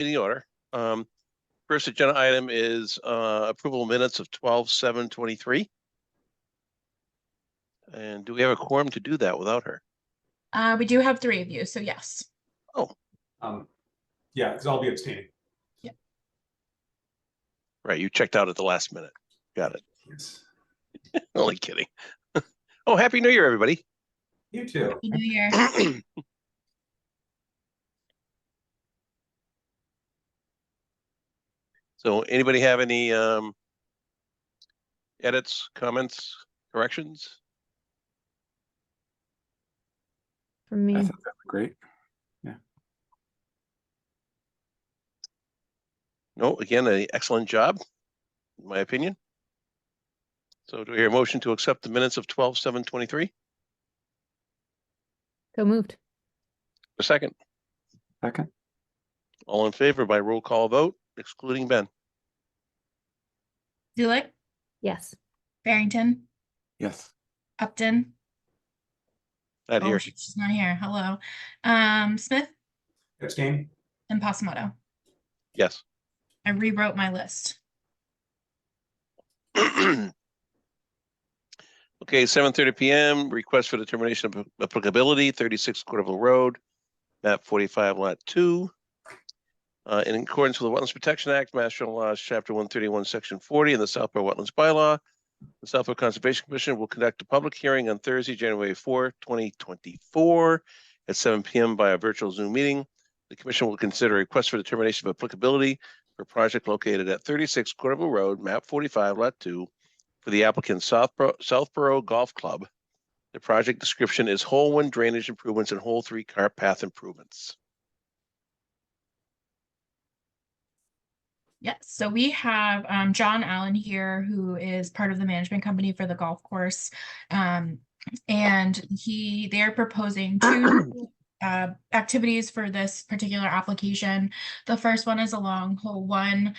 meeting order. First agenda item is approval of minutes of 12/7/23. And do we have a quorum to do that without her? We do have 3 of you, so yes. Oh, Yeah, because I'll be abstaining. right. You checked out at the last minute. Got it. Yes. Only kidding. Oh, Happy New Year, everybody. You too. Happy New Year. So anybody have any edits, comments, corrections? For I me, thought that was great. No, again, an excellent job, in my opinion. So do we hear a motion to accept the minutes of 12/7/23? so moved. A second. Second. All in favor by roll call vote, excluding Ben. Zulik, Yes. Barrington, Yes. Upton. Not Oh, here. she's not here. Hello. Smith Abstain. and Passamoto. Yes. I rewrote my list. Okay, 7:30 PM, request for determination of applicability, 36 Corderville Road, map 45, lot 2. In accordance with the Wetlands Protection Act, Mass General Laws, Chapter 131, Section 40, and the Southborough Wetlands Bylaw, the Southborough Conservation Commission will conduct a public hearing on Thursday, January 4, 2024, at 7 PM by a virtual Zoom meeting. The commission will consider a request for determination of applicability for a project located at 36 Corderville Road, map 45, lot 2, for the applicant Southborough Golf Club. The project description is hole 1 drainage improvements and hole 3 cart path improvements. Yes, so we have John Allen here, who is part of the management company for the golf course. And they're proposing 2 activities for this particular application. The first one is along hole 1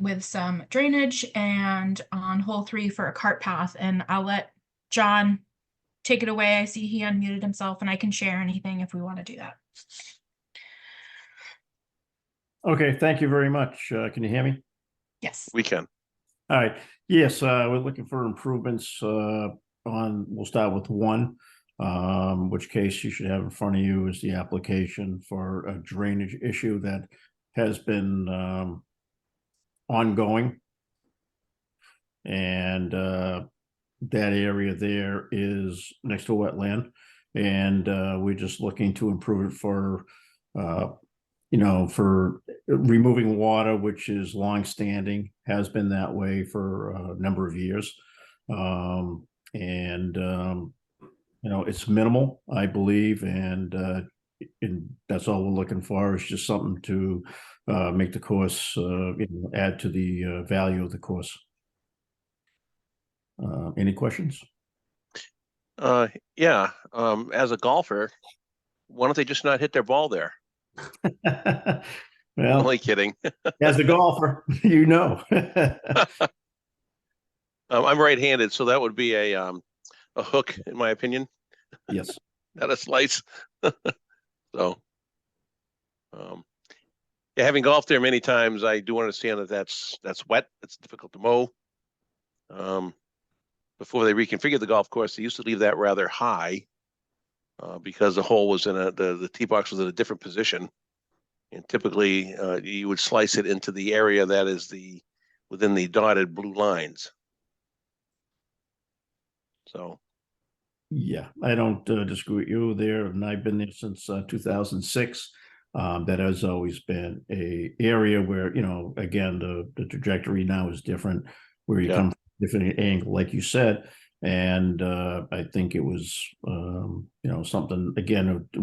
with some drainage, and on hole 3 for a cart path. And I'll let John take it away. I see he unmuted himself, and I can share anything if we want to do that. Okay, thank you very much. Can you hear me? Yes. We can. All right. Yes, we're looking for improvements we'll start with 1, which case you should have in front of you is the application for a drainage issue that has been ongoing. And that area there is next to a wetland. And we're just looking to improve it for for removing water, which is long-standing, has been that way for a number of years. It's minimal, I believe, and that's all we're looking for is just something to make the course, add to the value of the course. Any questions? Yeah. As a golfer, why don't they just not hit their ball there? Well, Only kidding. as a golfer, I'm right-handed, so that would be a hook, in my opinion, Yes. not a slice. So, yeah, having golfed there many times, I do understand that that's wet. It's difficult to mow. Before they reconfigured the golf course, they used to leave that rather high because the hole was the tee box was in a different position. And typically, you would slice it into the area that is within the dotted blue lines. So, Yeah, I don't disagree with you there, and I've been there since 2006. That has always been a area where, again, the trajectory now is different, where you Yeah. come from a different angle, like you said. And I think it was, something, again, it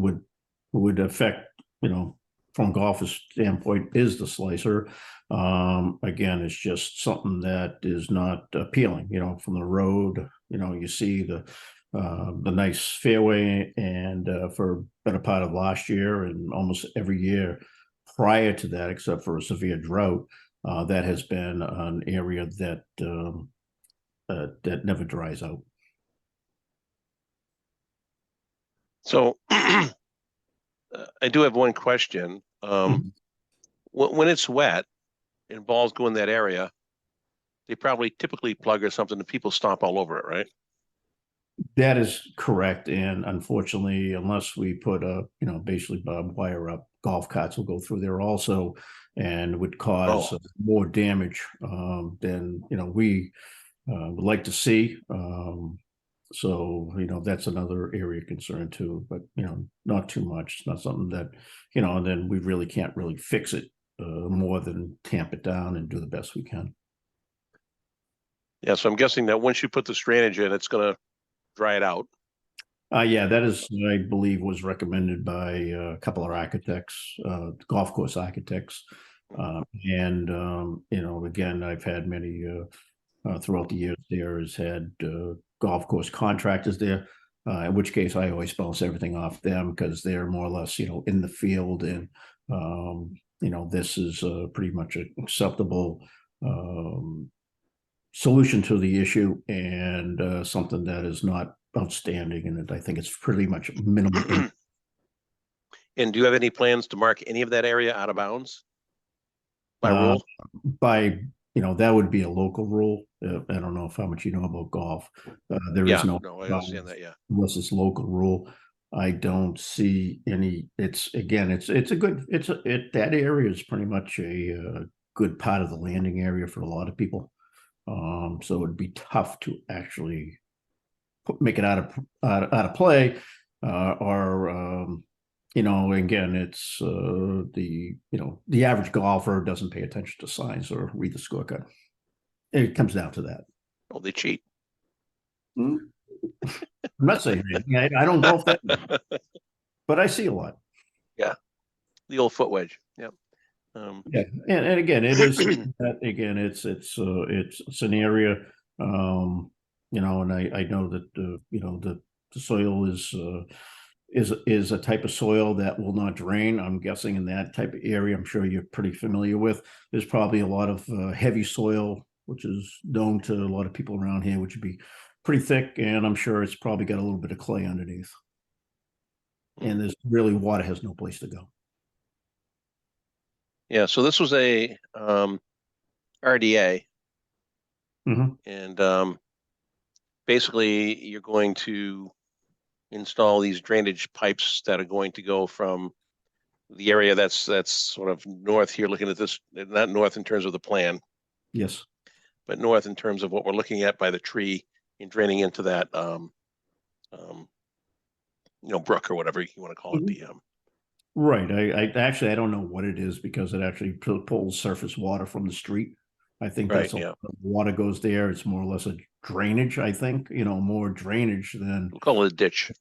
would affect, from a golfer's standpoint, is the slicer. Again, it's just something that is not appealing, from the road. You see the nice fairway, and for a better part of last year and almost every year prior to that, except for a severe drought, that has been an area that never dries out. I do have one question. when it's wet and balls go in that area, they probably typically plug or something and people stomp all over it, right? That is correct. And unfortunately, unless we put basically barbed wire up, golf carts will go through there also and would cause more damage than, we would like to see. So, that's another area of concern too, but, not too much. It's not something that, and then we really can't really fix it more than tamp it down and do the best we can. Yeah, so I'm guessing that once you put the drainage in, it's going to dry it out. Yeah, that is, I believe, was recommended by a couple of architects, golf course architects. Again, I've had many throughout the years there has had golf course contractors there, in which case I always bounce everything off them because they're more or less, in the field. And, this is pretty much an acceptable solution to the issue and something that is not outstanding. And I think it's pretty much minimal. And do you have any plans to mark any of that area out of bounds by rule? That would be a local rule. I don't know how much you know about golf. There is no, I understand that. Yeah. Unless it's local rule. I don't see any. That area is pretty much a good part of the landing area for a lot of people. So it'd be tough to actually make it out of play, again, it's the average golfer doesn't pay attention to signs or read the scorecard. It comes down to that. Oh, they cheat. I'm not saying anything. I don't golf that much, but I see a lot. Yeah, the old foot wedge. Yeah. Yeah, and again, it is again, it's an area, and I know that the soil is a type of soil that will not drain. I'm guessing in that type of area, I'm sure you're pretty familiar with. There's probably a lot of heavy soil, which is known to a lot of people around here, which would be pretty thick, and I'm sure it's probably got a little bit of clay underneath. And there's really water has no place to go. Yeah, so this was a RDA, and basically you're going to install these drainage pipes that are going to go from the area that's sort of north here, looking at this, not north in terms of the plan. Yes. But north in terms of what we're looking at by the tree and draining into that, brook or whatever you want to call it. Right. I actually, I don't know what it is because it actually pulls surface water from the street. I think that's water goes there. It's more or less a drainage, I think, more drainage than. We'll call it a ditch.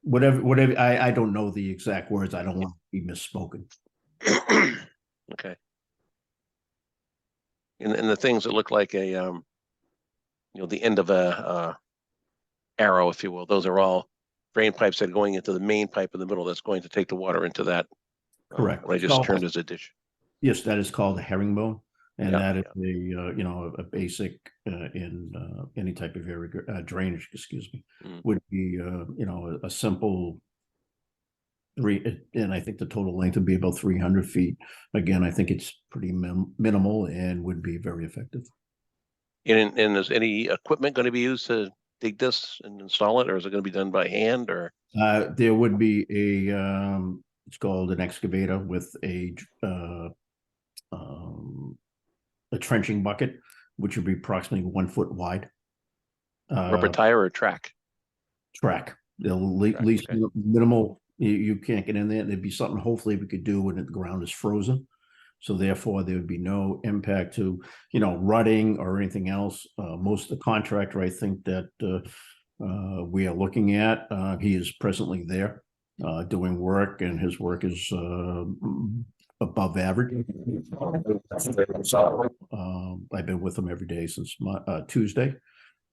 Whatever. I don't know the exact words. I don't want to be misspoken. Okay. And the things that look like a, the end of a arrow, if you will, those are all drain pipes that are going into the main pipe in the middle that's going to take the water into that. Correct. What I just termed as a ditch. Yes, that is called a herringbone. And that is a basic in any type of area drainage, would be, a simple and I think the total length would be about 300 feet. Again, I think it's pretty minimal and would be very effective. And is any equipment going to be used to dig this and install it, or is it going to be done by hand? Or there would be it's called an excavator with a trenching bucket, which would be approximately 1 foot wide. Rubber tire or track? Track. They'll at least minimal. You can't get in there. There'd be something hopefully we could do when the ground is frozen. So therefore there would be no impact to, rutting or anything else. Most of the contractor, I think that we are looking at, he is presently there doing work, and his work is above average. I've been with them every day since Tuesday,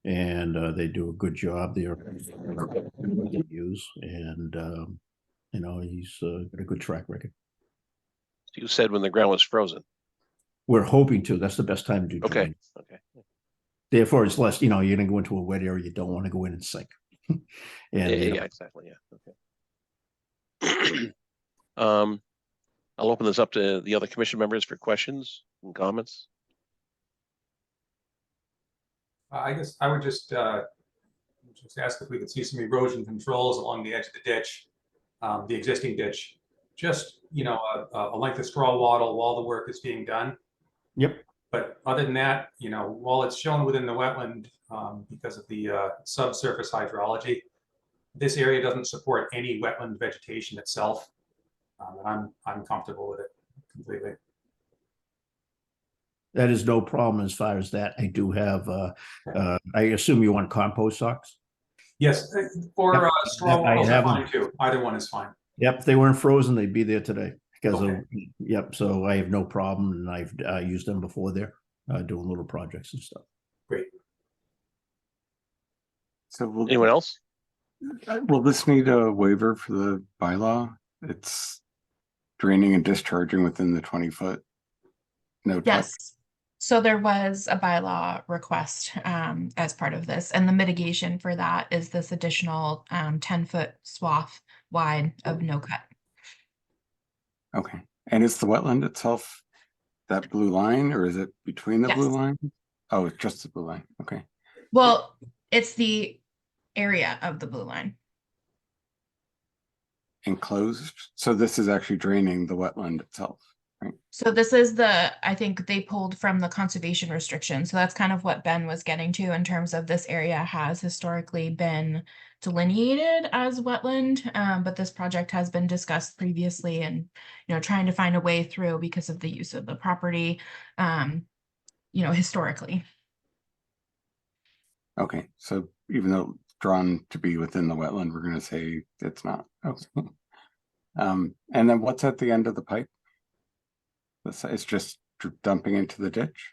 and they do a good job there. They use, and he's got a good track record. You said when the ground was frozen. We're hoping to. That's the best time to do. Okay. Therefore, it's less. You're going to go into a wet area. You don't want to go in and sink. And exactly. Yeah. Okay. I'll open this up to the other commission members for questions and comments. I guess I would just ask if we could see some erosion controls along the edge of the ditch, the existing ditch. Just, a length of straw wattle while the work is being done. Yep. But other than that, while it's shown within the wetland, because of the subsurface hydrology, this area doesn't support any wetland vegetation itself. And I'm comfortable with it completely. That is no problem as far as that. I do have, I assume you want compost socks? Yes, or Yep. straw I wattles are have fine them. too. Either one is fine. Yep, if they weren't frozen, they'd be there today because Okay. of, yep, so I have no problem and I've used them before there, doing little projects and stuff. Great. So Anyone else? will this need a waiver for the bylaw? It's draining and discharging within the 20-foot. No. Yes. So there was a bylaw request as part of this, and the mitigation for that is this additional 10-foot swath wide of no cut. Okay. And is the wetland itself that blue line, or is it between the blue Yes. line? Oh, it's just the blue line. Okay. Well, it's the area of the blue line. Enclosed. So this is actually draining the wetland itself. So this is I think they pulled from the conservation restriction. So that's kind of what Ben was getting to in terms of this area has historically been delineated as wetland. But this project has been discussed previously and, trying to find a way through because of the use of the property, historically. Okay. So even though it's drawn to be within the wetland, we're going to say it's not. Okay. And then what's at the end of the pipe? It's just dumping into the ditch.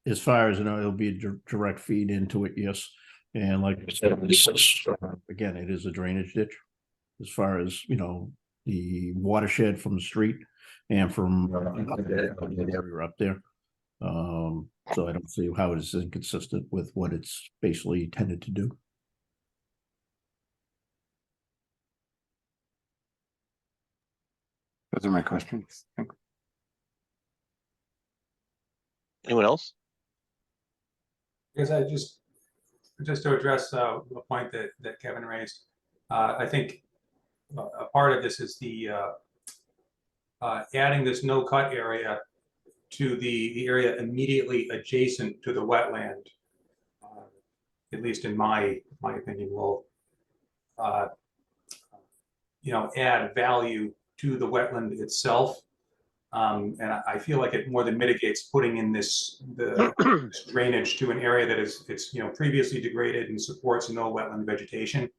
As far as, it'll be a direct feed into it, yes. And like I said, again, it is a drainage ditch. As far as, the watershed from the street and from the area up there. So I don't see how it is inconsistent with what it's basically intended to do. Those are my questions. Thanks. Anyone else? Because I just to address a point that Kevin raised, I think a part of this is the adding this no cut area to the area immediately adjacent to the wetland. At least in my opinion, will add value to the wetland itself. And I feel like it more than mitigates putting in this drainage to an area that is previously degraded and supports no wetland vegetation.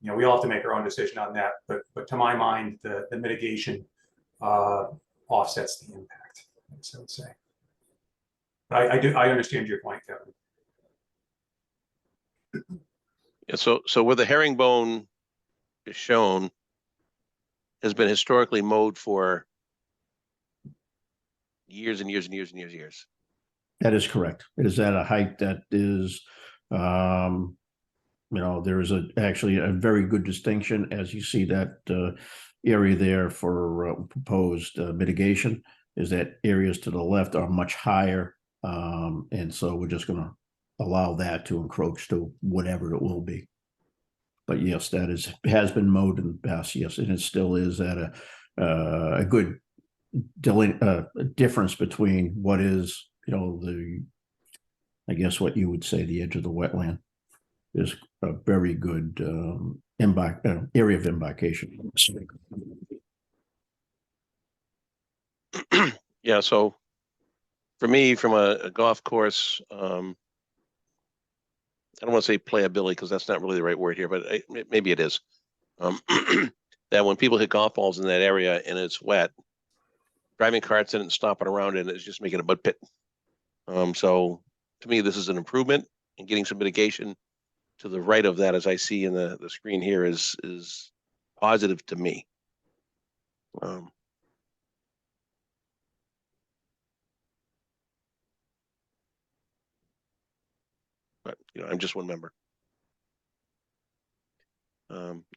We all have to make our own decision on that, but to my mind, the mitigation offsets the impact, I would say. But I understand your point, Kevin. Yeah, so where the herringbone is shown has been historically mowed for years and years and years and years and years. That is correct. It is at a height that is, there is actually a very good distinction as you see that area there for proposed mitigation is that areas to the left are much higher. And so we're just going to allow that to encroach to whatever it will be. But yes, that has been mowed in the past, yes, and it still is at a good difference between what is, I guess what you would say the edge of the wetland is a very good area of embarkation. Yeah, so for me, from a golf course, I don't want to say playability because that's not really the right word here, but maybe it is. That when people hit golf balls in that area and it's wet, driving carts in and stopping around in it is just making a mud pit. So to me, this is an improvement and getting some mitigation to the right of that, as I see in the screen here, is positive to me. But I'm just one member.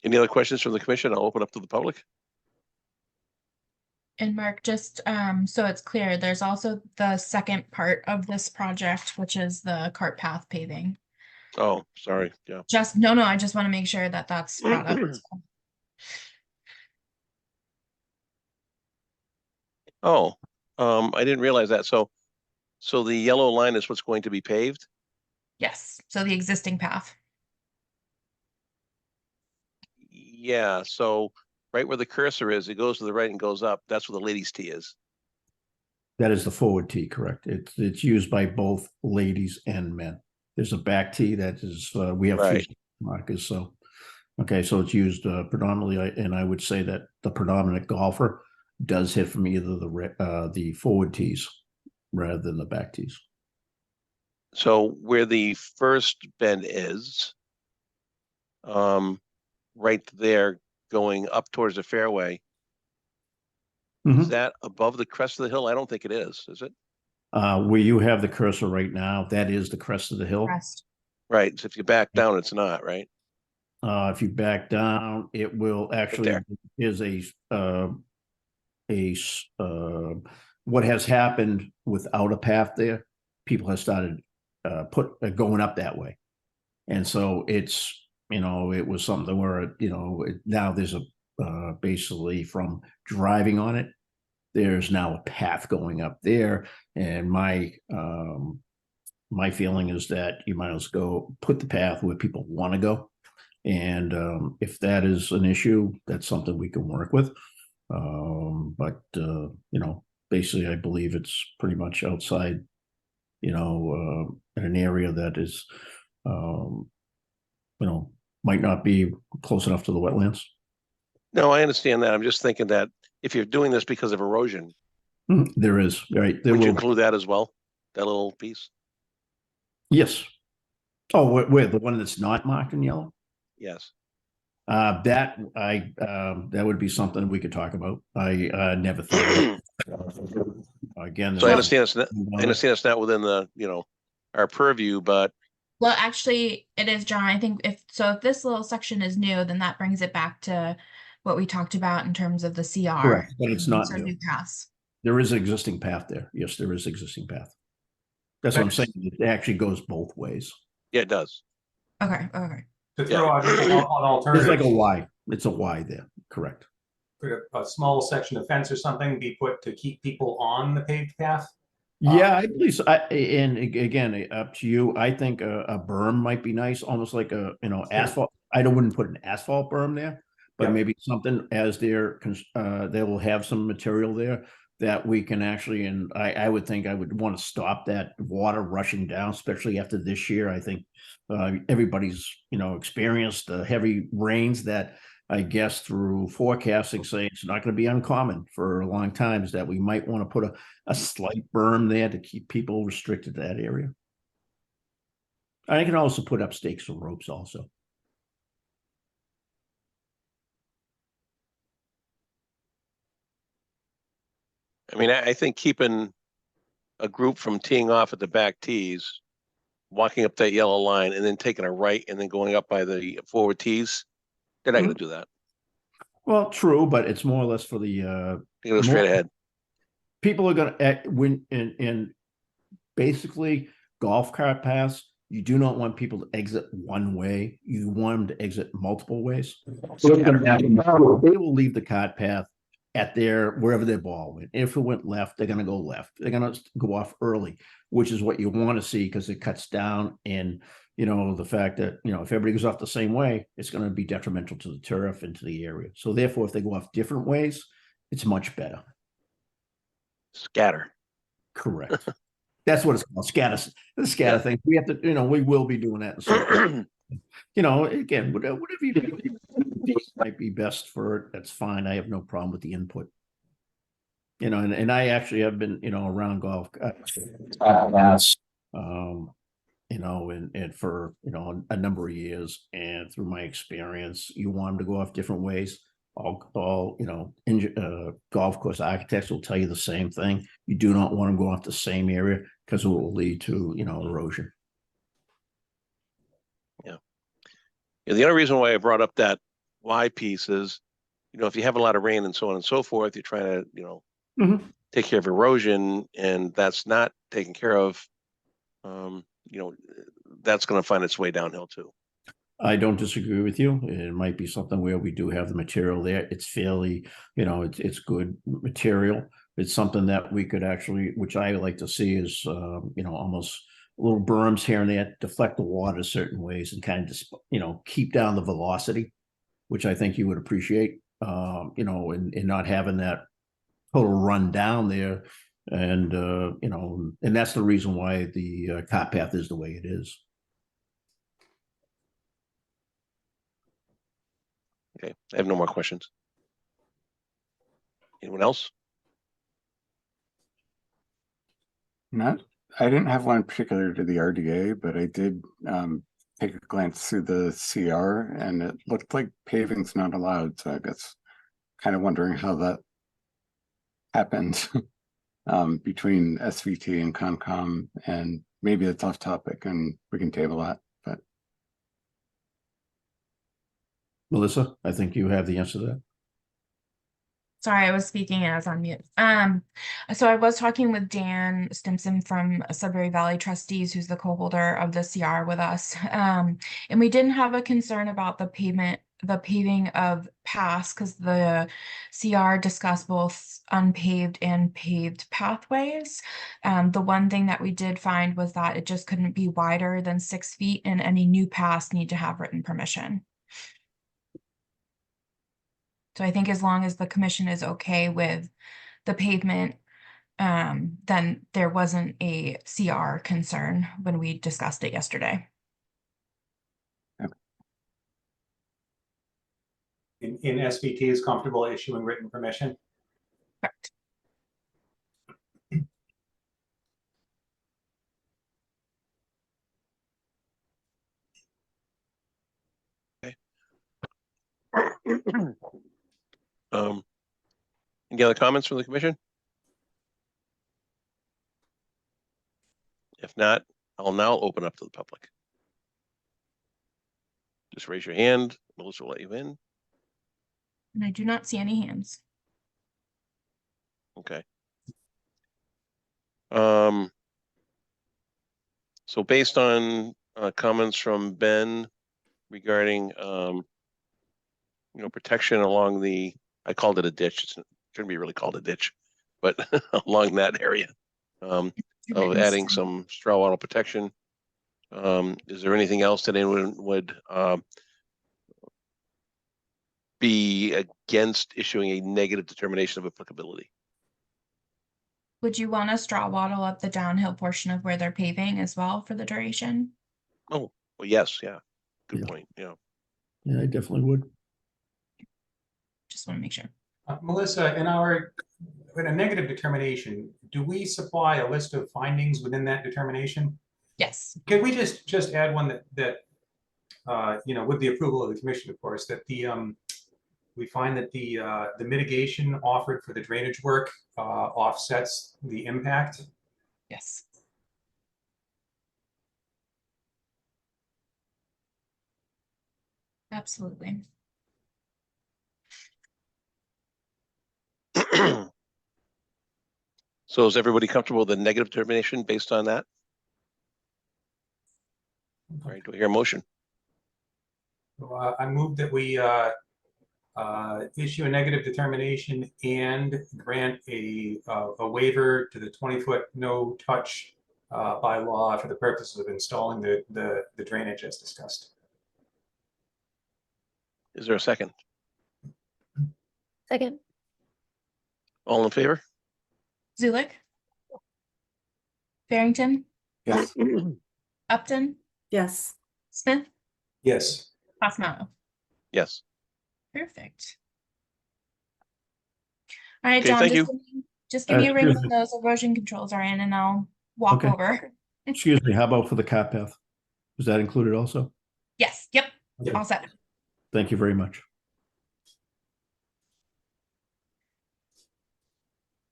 Any other questions from the commission? I'll open up to the public. And Mark, just so it's clear, there's also the second part of this project, which is the cart path paving. Oh, sorry. Yeah. No, I just want to make sure that that's brought up. Oh, I didn't realize that. So the yellow line is what's going to be paved? Yes, so the existing path. Yeah, so right where the cursor is, it goes to the right and goes up. That's where the ladies' tee is. That is the forward tee, correct? It's used by both ladies and men. There's a back tee that is, we have Right. three markers, so. Okay, so it's used predominantly, and I would say that the predominant golfer does hit from either the forward tees rather than the back tees. So where the first bend is, right there going up towards the fairway, is Mhm. that above the crest of the hill? I don't think it is it? Where you have the cursor right now, that is the crest of the hill. Rest. Right, so if you back down, it's not, right? If you back down, it will actually there. is what has happened without a path there. People have started going up that way, and so it's it was something where now there's a basically from driving on it, there's now a path going up there, and my feeling is that you might as well go put the path where people want to go. And if that is an issue, that's something we can work with. But basically, I believe it's pretty much outside, in an area that is, might not be close enough to the wetlands. No, I understand that. I'm just thinking that if you're doing this because of erosion, There is, right? There would you will, include that as well? That little piece? yes. Oh, where the one that's not marked in yellow? Yes. That would be something we could talk about. I never thought of it. Again. So I there's- understand it's not within the, our purview, but Well, actually, it is, John. I think if this little section is new, then that brings it back to what we talked about in terms of the CR. Correct, but it's not So new. new paths. There is an existing path there. Yes, there is existing path. That's what I'm saying. It actually goes both ways. yeah, it does. Okay. To throw out an It's alternative. like a Y. It's a Y there. Correct. Could a small section of fence or something be put to keep people on the paved path? Yeah, I believe so. And again, up to you. I think a berm might be nice, almost like asphalt. I wouldn't put an asphalt berm there, but Yeah. maybe something as they will have some material there that we can actually, and I would think I would want to stop that water rushing down, especially after this year. I think everybody's, experienced the heavy rains that I guess through forecasting say it's not going to be uncommon for a long time, is that we might want to put a slight berm there to keep people restricted to that area. I can also put up stakes or ropes also. I mean, I think keeping a group from teeing off at the back tees, walking up that yellow line and then taking a right and then going up by the forward tees, they're not going to do that. Well, true, but it's more or less for the They're going to go straight ahead. people are going to when in basically golf cart paths. You do not want people to exit one way. You want them to exit multiple ways. So they will leave the cart path at wherever their ball went. If it went left, they're going to go left. They're going to go off early, which is what you want to see because it cuts down. And the fact that if everybody goes off the same way, it's going to be detrimental to the turf and to the area. So therefore, if they go off different ways, it's much better. Scatter. Correct. That's what it's called. The scatter thing. We have to, we will be doing that. So, again, whatever you do might be best for it. That's fine. I have no problem with the input. And I actually have been, around golf, and for, a number of years, and through my experience, you want them to go off different ways. All golf course architects will tell you the same thing. You do not want to go off the same area because it will lead to, erosion. Yeah. Yeah, the only reason why I brought up that Y piece is, if you have a lot of rain and so on and so forth, you're trying to, Mhm. take care of erosion, and that's not taken care of, that's going to find its way downhill too. I don't disagree with you. It might be something where we do have the material there. It's fairly, it's good material. It's something that we could actually, which I like to see is, almost little berms here and there, deflect the water certain ways and kind of just, keep down the velocity, which I think you would appreciate, and not having that total run down there. And, and that's the reason why the cart path is the way it is. Okay, I have no more questions. Anyone else? I didn't have one particular to the RDA, but I did take a glance through the CR, and it looked like paving's not allowed. So I guess kind of wondering how that happened between SVT and Concom, and maybe it's off topic and we can table that. But Melissa, I think you have the answer to that. Sorry, I was speaking and I was on mute. So I was talking with Dan Stimson from Sudbury Valley Trustees, who's the co-holder of the CR with us. And we didn't have a concern about the paving of paths, because the CR discussed both unpaved and paved pathways. The one thing that we did find was that it just couldn't be wider than 6 feet, and any new paths need to have written permission. So I think as long as the commission is okay with the pavement, then there wasn't a CR concern when we discussed it yesterday. In SVT is comfortable issuing written permission? Correct. Any other comments from the commission? If not, I'll now open up to the public. Just raise your hand. Melissa will let you in. And I do not see any hands. Okay. So based on comments from Ben regarding protection along the, I called it a ditch. It shouldn't be really called a ditch, but along that area of adding some straw wattle protection. Is there anything else that anyone would be against issuing a negative determination of applicability? Would you want a straw wattle up the downhill portion of where they're paving as well for the duration? Oh, well, yes, yeah. Good Yeah. point. Yeah. Yeah, I definitely would. Just want to make sure. Melissa, in a negative determination, do we supply a list of findings within that determination? Yes. Can we just add one that with the approval of the commission, of course, that we find that the mitigation offered for the drainage work offsets the impact? Yes. Absolutely. So is everybody comfortable with the negative determination based on that? All right, do we hear a motion? I move that we issue a negative determination and grant a waiver to the 20-foot no-touch bylaw for the purposes of installing the drainage as discussed. Is there a second? Second. All in favor? Zulik? Farrington? yes, Upton? Yes. Smith? Yes. Pasmano? Yes. Perfect. All right, Okay, John, thank just you. give me a ring excuse when those erosion controls are in, and I'll walk Okay. over. Excuse me, how about for the cart path? Was that included also? Yes, yep, Yep. all set. Thank you very much.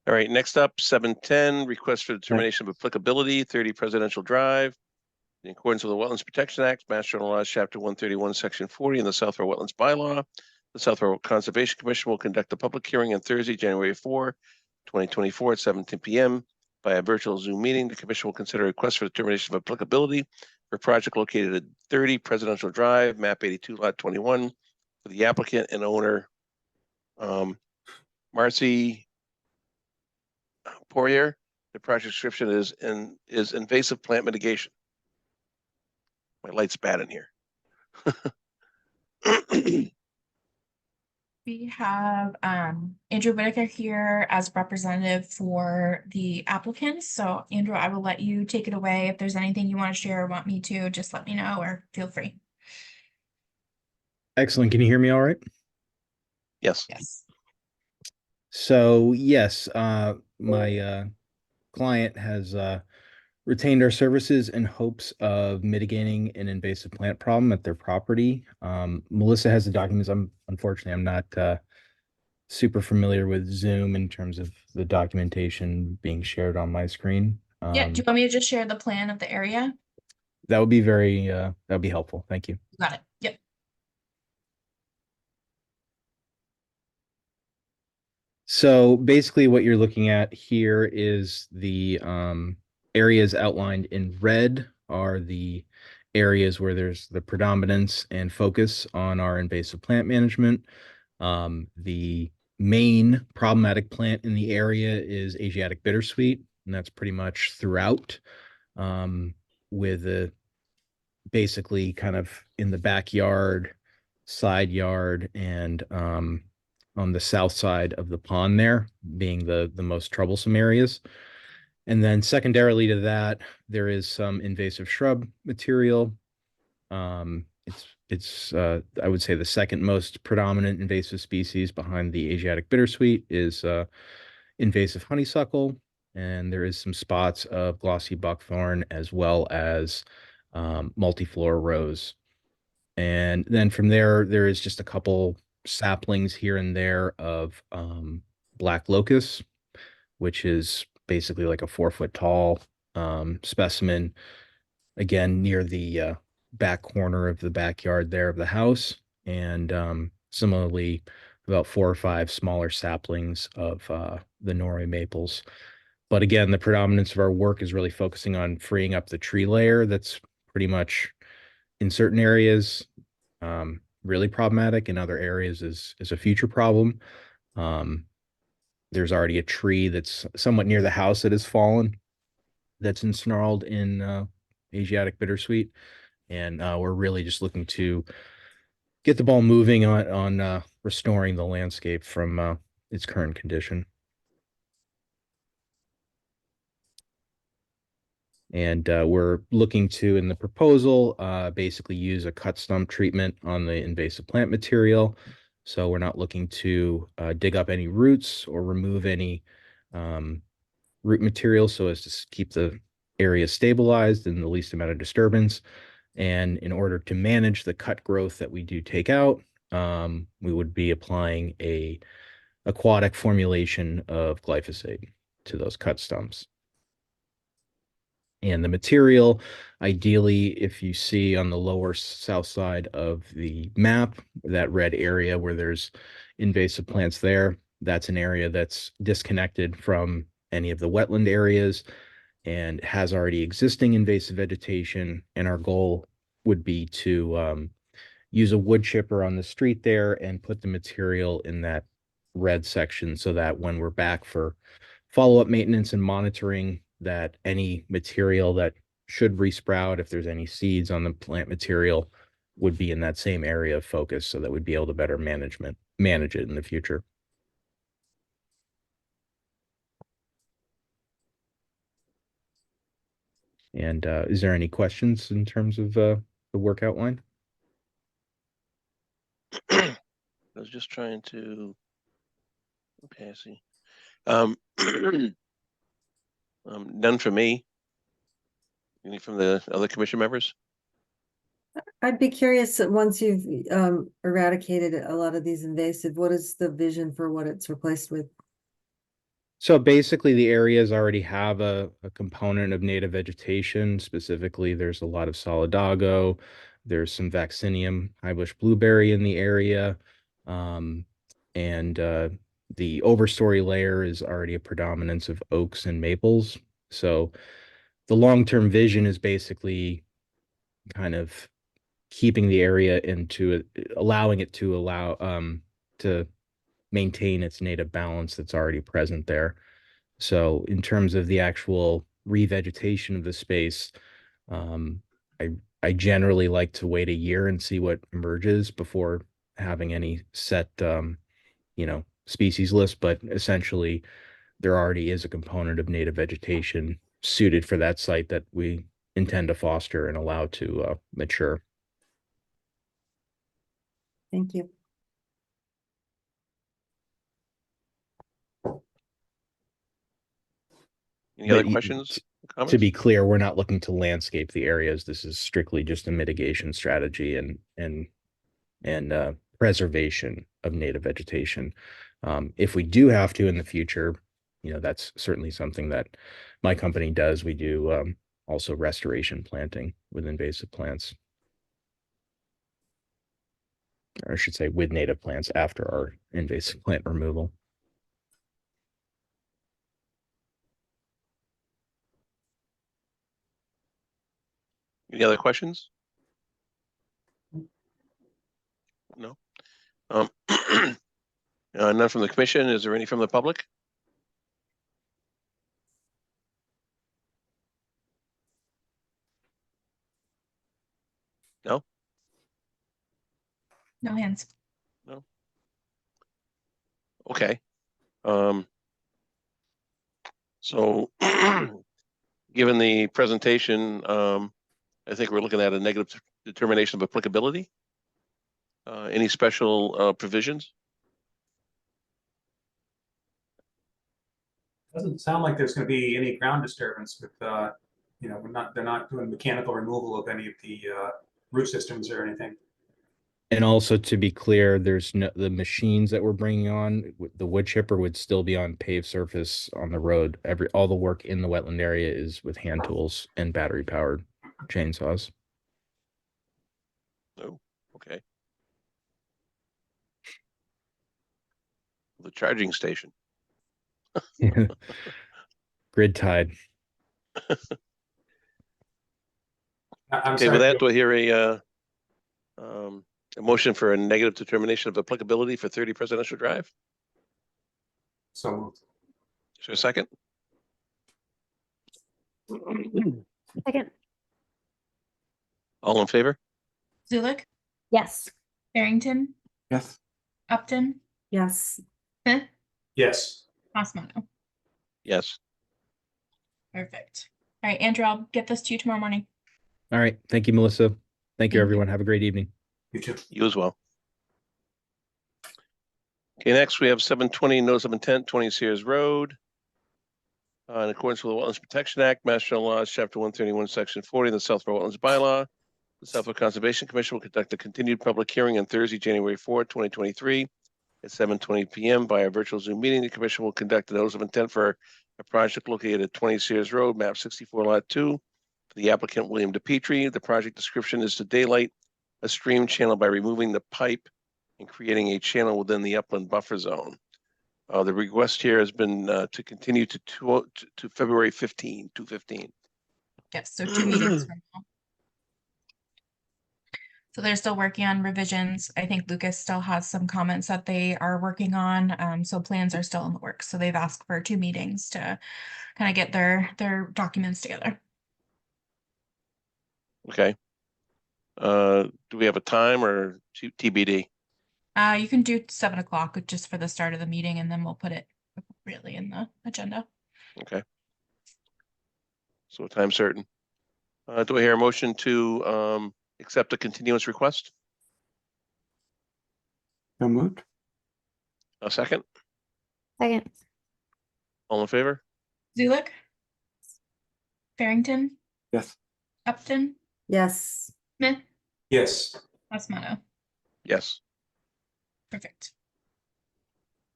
All right, next up, 710, request for determination of applicability, 30 Presidential Drive. In accordance with the Wetlands Protection Act, Mass General Laws, Chapter 131, Section 40, and the Southborough Wetlands Bylaw, the Southborough Conservation Commission will conduct a public hearing on Thursday, January 4, 2024 at 7:10 p.m. by a virtual Zoom meeting. The commission will consider a request for determination of applicability for a project located at 30 Presidential Drive, map 82, lot 21, for the applicant and owner, Marcy Poirier. The project description is invasive plant mitigation. My light's bad in here. We have Andrew Whitaker here as representative for the applicants. So Andrew, I will let you take it away. If there's anything you want to share or want me to, just let me know or feel free. Excellent. Can you hear me all right? Yes. Yes. So yes, my client has retained our services in hopes of mitigating an invasive plant problem at their property. Melissa has the documents. Unfortunately, I'm not super familiar with Zoom in terms of the documentation being shared on my screen. Yeah, do you want me to just share the plan of the area? That would be that would be helpful. Thank you. Got it. Yep. So basically what you're looking at here is the areas outlined in red are the areas where there's the predominance and focus on our invasive plant management. The main problematic plant in the area is Asiatic bittersweet, and that's pretty much throughout, with basically kind of in the backyard, side yard, and on the south side of the pond there being the most troublesome areas. And then secondarily to that, there is some invasive shrub material. It's I would say the second most predominant invasive species behind the Asiatic bittersweet is invasive honeysuckle. And there is some spots of glossy buckthorn as well as multiflora rose. And then from there, there is just a couple saplings here and there of black locust, which is basically like a 4-foot tall specimen, again, near the back corner of the backyard there of the house. And similarly, about 4 or 5 smaller saplings of the Norway maples. But again, the predominance of our work is really focusing on freeing up the tree layer that's pretty much in certain areas really problematic, in other areas is a future problem. There's already a tree that's somewhat near the house that has fallen, that's ensnarled in Asiatic bittersweet. And we're really just looking to get the ball moving on restoring the landscape from its current condition. And we're looking to, in the proposal, basically use a cut stump treatment on the invasive plant material. So we're not looking to dig up any roots or remove any root material so as to keep the area stabilized and the least amount of disturbance. And in order to manage the cut growth that we do take out, we would be applying a aquatic formulation of glyphosate to those cut stumps. And the material, ideally, if you see on the lower south side of the map, that red area where there's invasive plants there, that's an area that's disconnected from any of the wetland areas and has already existing invasive vegetation. And our goal would be to use a wood chipper on the street there and put the material in that red section so that when we're back for follow-up maintenance and monitoring, that any material that should resprout, if there's any seeds on the plant material, would be in that same area of focus so that we'd be able to better manage it in the future. And is there any questions in terms of the work outline? I was just trying to, okay, I see. None for me. Any from the other commission members? I'd be curious that once you've eradicated a lot of these invasive, what is the vision for what it's replaced with? So basically, the areas already have a component of native vegetation. Specifically, there's a lot of solidago. There's some vaccinium, high bush blueberry in the area. And the overstory layer is already a predominance of oaks and maples. So the long-term vision is basically kind of keeping the area into allowing it to to maintain its native balance that's already present there. So in terms of the actual revegetation of the space, um, I generally like to wait a year and see what emerges before having any set species list. But essentially, there already is a component of native vegetation suited for that site that we intend to foster and allow to mature. Thank you. Any other But y- questions? To be Comments? clear, we're not looking to landscape the areas. This is strictly just a mitigation strategy and preservation of native vegetation. If we do have to in the future, that's certainly something that my company does. We do also restoration planting with invasive plants, or I should say with native plants after our invasive plant removal. Any other questions? No. None from the commission. Is there any from the public? No? No hands. Okay. So given the presentation, I think we're looking at a negative determination of applicability. Any special provisions? Doesn't sound like there's going to be any ground disturbance with, they're not doing mechanical removal of any of the root systems or anything. And also to be clear, the machines that we're bringing on, the wood chipper would still be on paved surface on the road. All the work in the wetland area is with hand tools and battery powered chainsaws. No. Okay. The charging station. Grid tied. I'm Okay, sorry. with that, do I hear a motion for a negative determination of applicability for 30 Presidential Drive? So moved. Is there a second? Second. All in favor? Zulik, Yes. Barrington, Yes. Upton, Yes. Smith, Yes. Osmanno. Yes. Perfect. All right, Andrew, I'll get this to you tomorrow morning. All right. Thank you, Melissa. Thank you, Thank you. everyone. Have a great evening. You too. You as well. Okay, next we have 720 Notice of Intent, 20 Sears Road. In accordance with the Wetlands Protection Act, Mass General Laws, Chapter 131, Section 40, of the Southborough Wetlands Bylaw. The Southborough Conservation Commission will conduct a continued public hearing on Thursday, January 4, 2023 at 7:20 p.m. via virtual Zoom meeting. The commission will conduct a notice of intent for a project located at 20 Sears Road, map 64, lot 2. For the applicant, William DePietri. The project description is to daylight a stream channel by removing the pipe and creating a channel within the upland buffer zone. The request here has been to continue to February 15, 2/15. Yes, so 2 meetings from now. So they're still working on revisions. I think Lucas still has some comments that they are working on. So plans are still in the works. So they've asked for 2 meetings to kind of get their documents together. Okay. Do we have a time or TBD? You can do 7 o'clock just for the start of the meeting, and then we'll put it appropriately in the agenda. Okay. So a time certain. Do I hear a motion to accept a continuance request? So moved. A second? Second. All in favor? Zulik, Barrington, Yes. Upton, Yes. Smith, Yes. Osmanno. Yes. Perfect.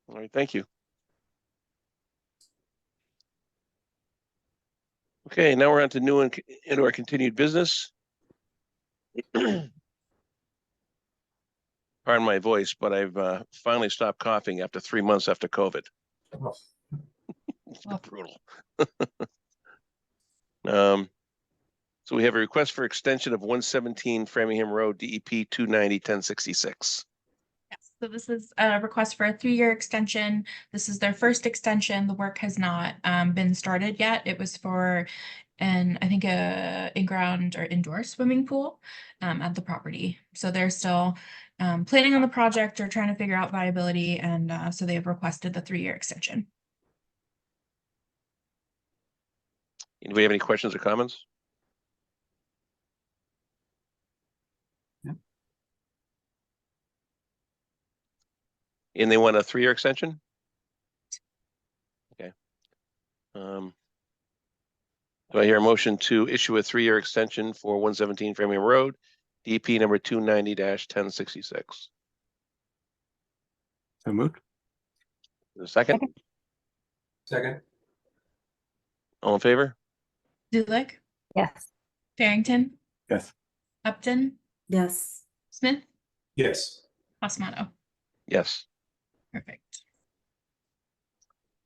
All right, thank you. Okay, now we're on to new and into our continued business. Pardon my voice, but I've finally stopped coughing after 3 months after COVID. It's been brutal. So we have a request for extension of 117 Framingham Road, DEP 290-1066. Yes, so this is a request for a 3-year extension. This is their first extension. The work has not been started yet. It was for I think a in-ground or indoor swimming pool at the property. So they're still planning on the project or trying to figure out viability, and so they have requested the 3-year extension. Anybody have any questions or comments? And they want a 3-year extension? Okay. Do I hear a motion to issue a 3-year extension for 117 Framingham Road, DP number 290-1066? So moved. A second? Second, All in favor? Zulik, Yes. Farrington, Yes. Upton, Yes. Smith, yes. Osmanno. Yes. Perfect.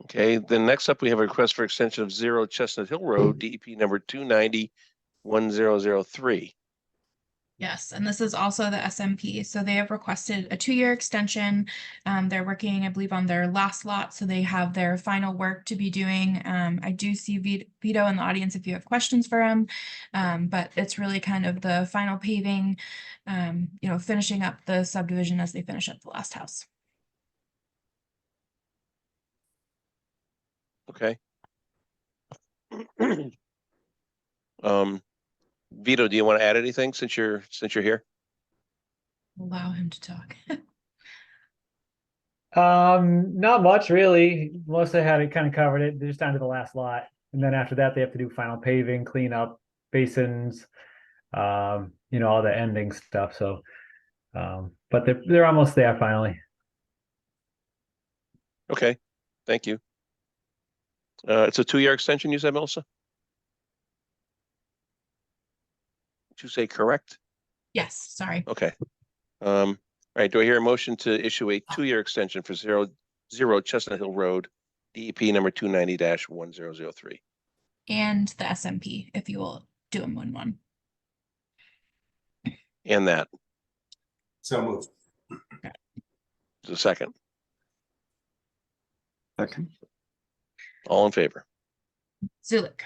Okay, then next up, we have a request for extension of 0 Chestnut Hill Road, DEP number 290-1003. Yes, and this is also the SMP. So they have requested a 2-year extension. They're working, I believe, on their last lot, so they have their final work to be doing. I do see Vito in the audience if you have questions for him, but it's really kind of the final paving, finishing up the subdivision as they finish up the last house. Okay. Vito, do you want to add anything since you're here? Allow him to talk. Not much really. Melissa had it kind of covered it. They're just down to the last lot. And then after that, they have to do final paving, clean up basins, all the ending stuff. So, but they're almost there finally. Okay, thank you. It's a 2-year extension, you said, Melissa? Did you say correct? Yes, sorry. Okay. All right, do I hear a motion to issue a 2-year extension for 0 Chestnut Hill Road, DEP number 290-1003? And the SMP, if you will do them 1-1. And that, So moved. is a second. Second. All in favor? Zulik,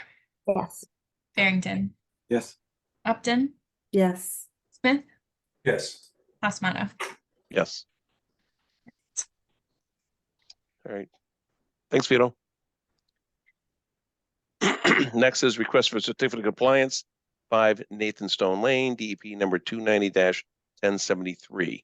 Yes. Farrington, Yes. Upton, Yes. Smith, Yes. Osmanno. Yes. All right. Thanks, Vito. Next is request for certificate of compliance, 5 Nathan Stone Lane, DEP number 290-1073.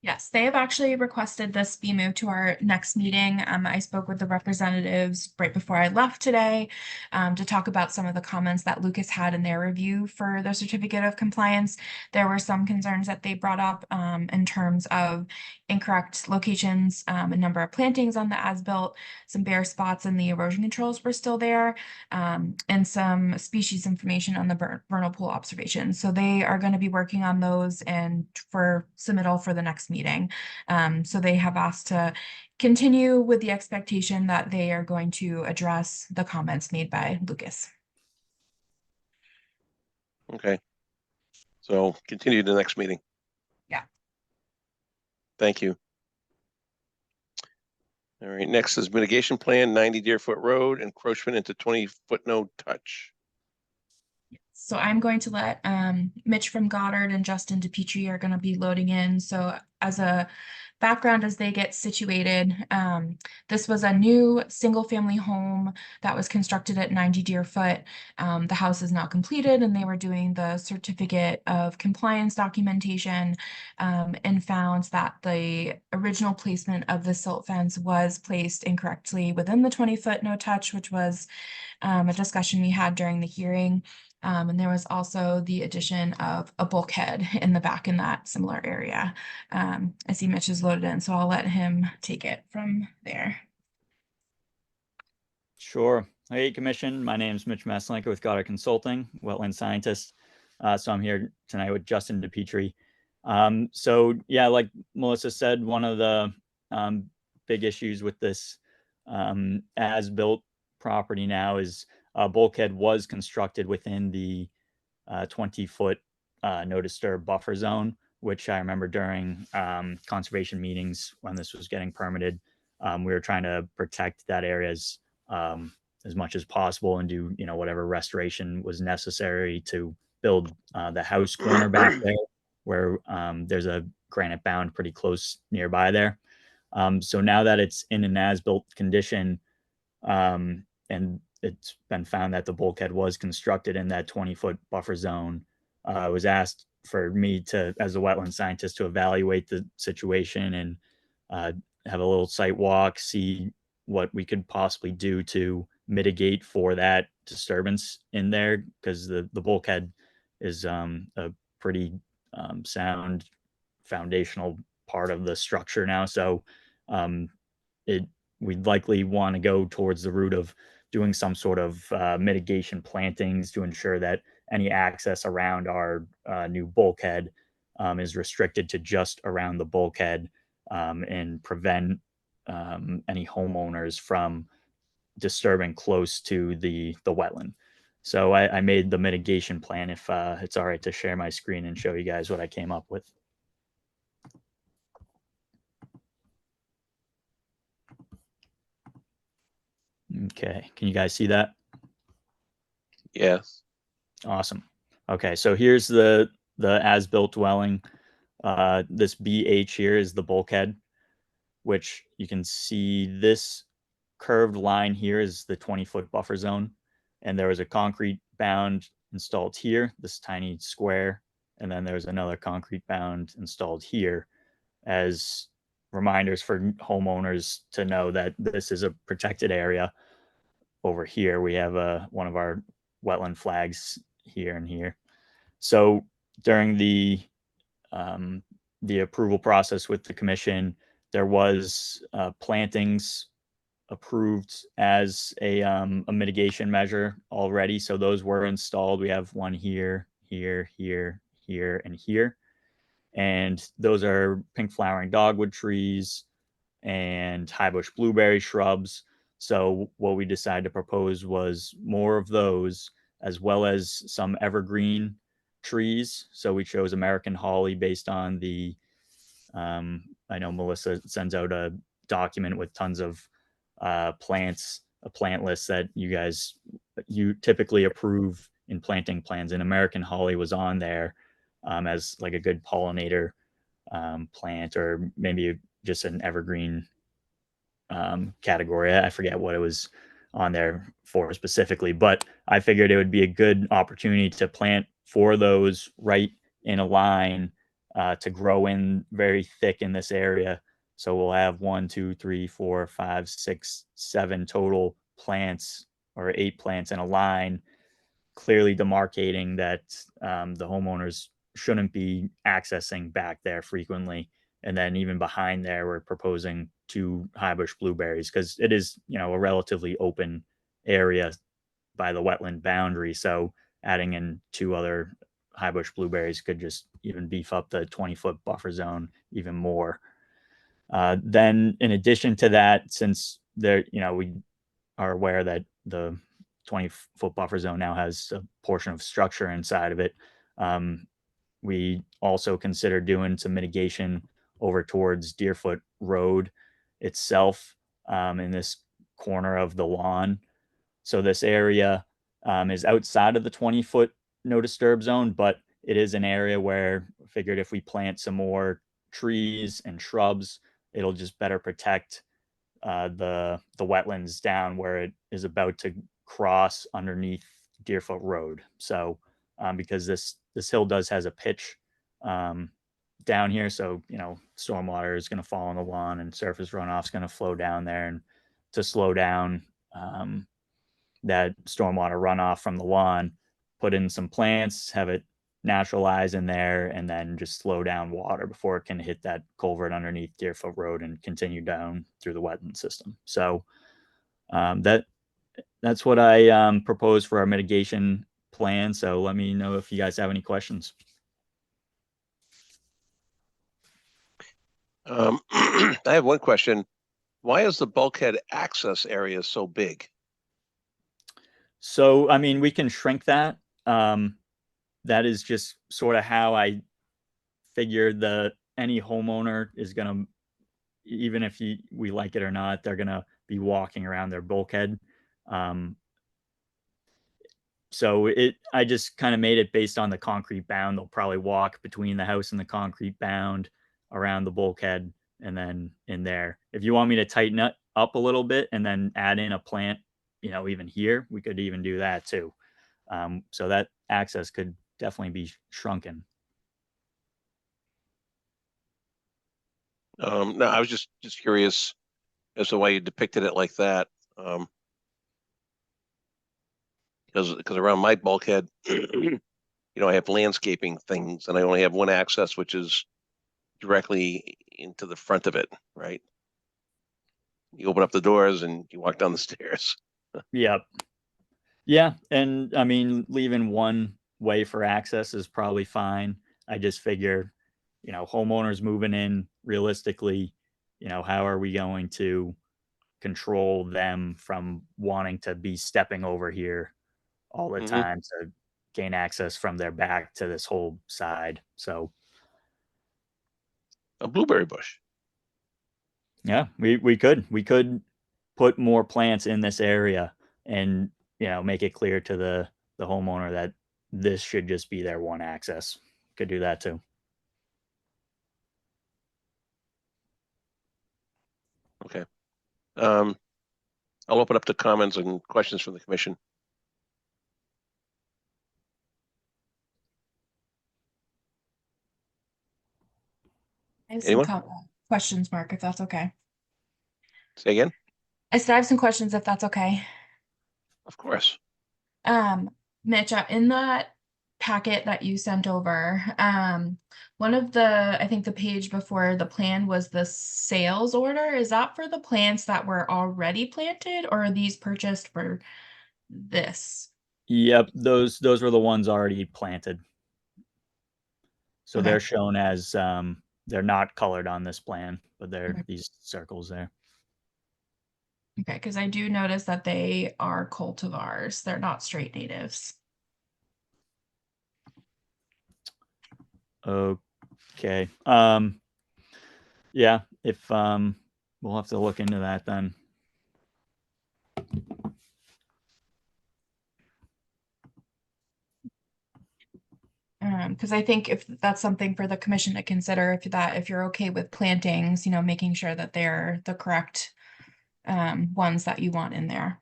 Yes, they have actually requested this be moved to our next meeting. I spoke with the representatives right before I left today to talk about some of the comments that Lucas had in their review for the certificate of compliance. There were some concerns that they brought up in terms of incorrect locations, a number of plantings on the as-built, some bare spots, and the erosion controls were still there, and some species information on the vernal pool observations. So they are going to be working on those and for submittal for the next meeting. So they have asked to continue with the expectation that they are going to address the comments made by Lucas. Okay. So continue to the next meeting. Yeah. Thank you. All right, next is mitigation plan, 90 Deerfoot Road, encroachment into 20-foot no touch. So I'm going to let Mitch from Goddard and Justin DePietri are going to be loading in. So as a background, as they get situated, this was a new single-family home that was constructed at 90 Deerfoot. The house is now completed, and they were doing the certificate of compliance documentation and found that the original placement of the silt fence was placed incorrectly within the 20-foot no touch, which was a discussion we had during the hearing. And there was also the addition of a bulkhead in the back in that similar area. I see Mitch is loaded in, so I'll let him take it from there. Sure. Hey, Commission. My name is Mitch Maslenka with Goddard Consulting, wetland scientist. So I'm here tonight with Justin DePietri. So yeah, like Melissa said, one of the big issues with this as-built property now is bulkhead was constructed within the 20-foot no disturb buffer zone, which I remember during conservation meetings when this was getting permitted, we were trying to protect that area as much as possible and do, you know, whatever restoration was necessary to build the house corner back there where there's a granite bound pretty close nearby there. So now that it's in an as-built condition, and it's been found that the bulkhead was constructed in that 20-foot buffer zone, it was asked for me to, as a wetland scientist, to evaluate the situation and have a little site walk, see what we could possibly do to mitigate for that disturbance in there, because the bulkhead is a pretty sound foundational part of the structure now. So we'd likely want to go towards the route of doing some sort of mitigation plantings to ensure that any access around our new bulkhead is restricted to just around the bulkhead, and prevent any homeowners from disturbing close to the wetland. So I made the mitigation plan, if it's all right to share my screen and show you guys what I came up with. Okay, can you guys see that? Yeah. Awesome. Okay, so here's the as-built dwelling. This BH here is the bulkhead, which you can see this curved line here is the 20-foot buffer zone. And there was a concrete bound installed here, this tiny square. And then there's another concrete bound installed here as reminders for homeowners to know that this is a protected area. Over here, we have one of our wetland flags here and here. So during the approval process with the commission, there was plantings approved as a mitigation measure already. So those were installed. We have one here, here, here, here, and here. And those are pink flowering dogwood trees and high bush blueberry shrubs. So what we decided to propose was more of those, as well as some evergreen trees. So we chose American holly based on the, I know Melissa sends out a document with tons of plants, a plant list that you typically approve in planting plans, and American holly was on there as like a good pollinator plant, or maybe just an evergreen category. I forget what it was on there for specifically, but I figured it would be a good opportunity to plant for those right in a line to grow in very thick in this area. So we'll have 1, 2, 3, 4, 5, 6, 7 total plants, or 8 plants in a line, clearly demarcating that the homeowners shouldn't be accessing back there frequently. And then even behind there, we're proposing 2 high bush blueberries, because it is, you know, a relatively open area by the wetland boundary. So adding in 2 other high bush blueberries could just even beef up the 20-foot buffer zone even more. Then in addition to that, since there, you know, we are aware that the 20-foot buffer zone now has a portion of structure inside of it, we also considered doing some mitigation over towards Deerfoot Road itself, in this corner of the lawn. So this area is outside of the 20-foot no disturb zone, but it is an area where I figured if we plant some more trees and shrubs, it'll just better protect the wetlands down where it is about to cross underneath Deerfoot Road. So because this hill has a pitch down here, so you know, stormwater is going to fall on the lawn and surface runoff is going to flow down there, and to slow down that stormwater runoff from the lawn, put in some plants, have it naturalize in there, and then just slow down water before it can hit that culvert underneath Deerfoot Road and continue down through the wetland system. So that that's what I proposed for our mitigation plan. So let me know if you guys have any questions. I have one question. Why is the bulkhead access area so big? So, I mean, we can shrink that. That is just sort of how I figured any homeowner is going to, even if we like it or not, they're going to be walking around their bulkhead. So I just kind of made it based on the concrete bound. They'll probably walk between the house and the concrete bound around the bulkhead and then in there. If you want me to tighten it up a little bit and then add in a plant, even here, we could even do that too. So that access could definitely be shrunken. No, I was just curious as to why you depicted it like that. Because around my bulkhead, I have landscaping things, and I only have one access, which is directly into the front of it, right? You open up the doors and you walk down the stairs. Yep. Yeah, and I mean, leaving one way for access is probably fine. I just figure, homeowners moving in realistically, how are we going to control them from wanting to be stepping over here all the time to gain access from their back to this whole side? So a blueberry bush. Yeah, we could put more plants in this area and make it clear to the homeowner that this should just be their one access. Could do that too. Okay. I'll open up to comments and questions from the commission. I have Anyone? some questions, Mark, if that's okay. Say again? I still have some questions, if that's okay. Of course. Mitch, in that packet that you sent over, one of I think the page before the plan was the sales order. Is that for the plants that were already planted, or are these purchased for this? Yep, those were the ones already planted. So Okay. they're shown as they're not colored on this plan, but they're these circles there. Okay, because I do notice that they are cultivars. They're not straight natives. Okay. Yeah, if we'll have to look into that then. Because I think if that's something for the commission to consider, if you're okay with plantings, making sure that they're the correct ones that you want in there.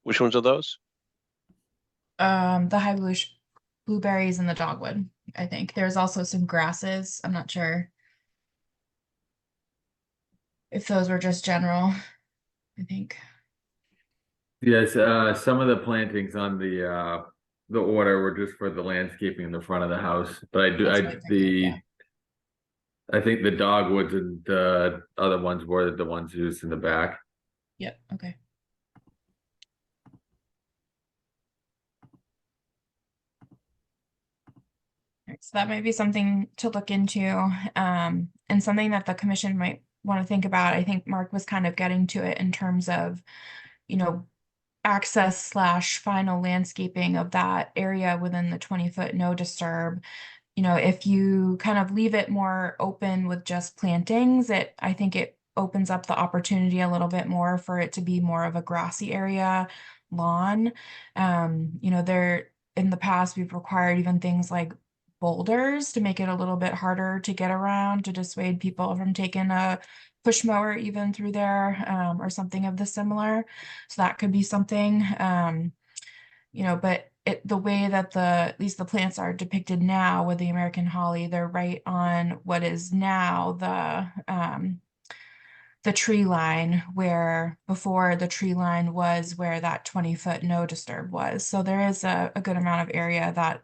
Which ones are those? The high blueberries and the dogwood. I think there's also some grasses. I'm not sure if those were just general. I think. Yes, some of the plantings on the order were just for the landscaping in the front of the house, but I think the dogwoods and the other ones were the ones used in the back. Yep. Okay. So that might be something to look into, and something that the commission might want to think about. I think Mark was kind of getting to it in terms of, access / final landscaping of that area within the 20-foot no disturb. If you kind of leave it more open with just plantings, I think it opens up the opportunity a little bit more for it to be more of a grassy area, lawn. There in the past we've required even things like boulders to make it a little bit harder to get around, to dissuade people from taking a push mower even through there, or something of the similar. So that could be something, but the way that at least the plants are depicted now with the American holly, they're right on what is now the tree line, where before the tree line was where that 20-foot no disturb was. So there is a good amount of area that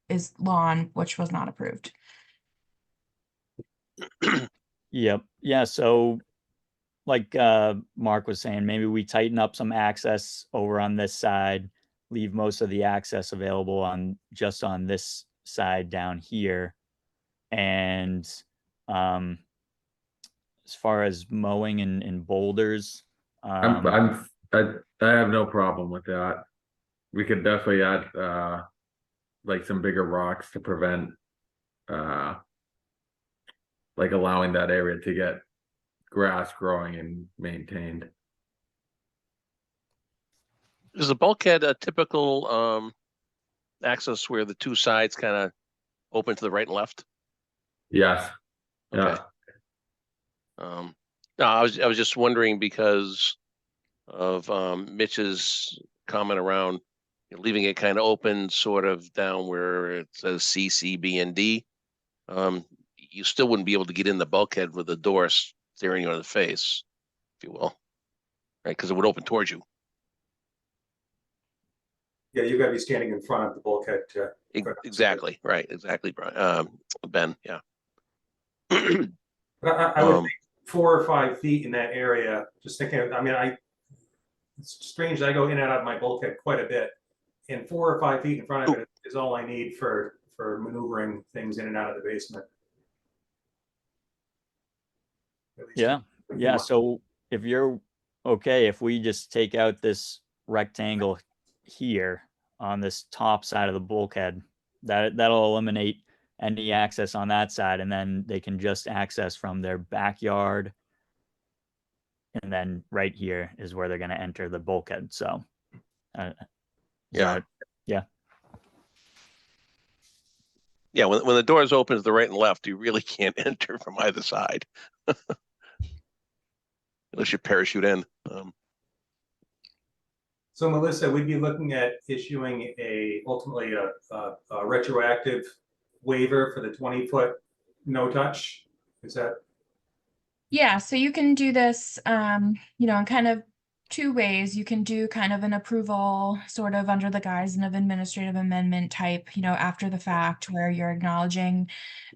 is lawn, which was not approved. Yep. Yeah. So like Mark was saying, maybe we tighten up some access over on this side, leave most of the access available on just on this side down here. And as far as mowing and boulders, I have no problem with that. We could definitely add like some bigger rocks to prevent like allowing that area to get grass growing and maintained. Is the bulkhead a typical access where the two sides kind of open to the right and left? Yes. Okay. Yeah. No, I was just wondering because of Mitch's comment around leaving it kind of open, sort of down where it says C, C, B, and D. You still wouldn't be able to get in the bulkhead with the door staring you in the face, if you will, right? Because it would open towards you. Yeah, you gotta be standing in front of the bulkhead to. Exactly, right, exactly, Brian. Ben, yeah. But I would think 4 or 5 feet in that area, just thinking, I mean, it's strange, I go in and out of my bulkhead quite a bit. And 4 or 5 feet in front of it is all I need for maneuvering things in and out of the basement. yeah. Yeah. So if you're okay, if we just take out this rectangle here on this top side of the bulkhead, that'll eliminate any access on that side, and then they can just access from their backyard, and then right here is where they're going to enter the bulkhead. So Yeah. Yeah. When the doors open to the right and left, you really can't enter from either side. Unless you parachute in. So Melissa, we'd be looking at issuing ultimately a retroactive waiver for the 20-foot no touch. Is that? Yeah, so you can do this, in kind of 2 ways. You can do kind of an approval sort of under the guise of administrative amendment type, after the fact, where you're acknowledging,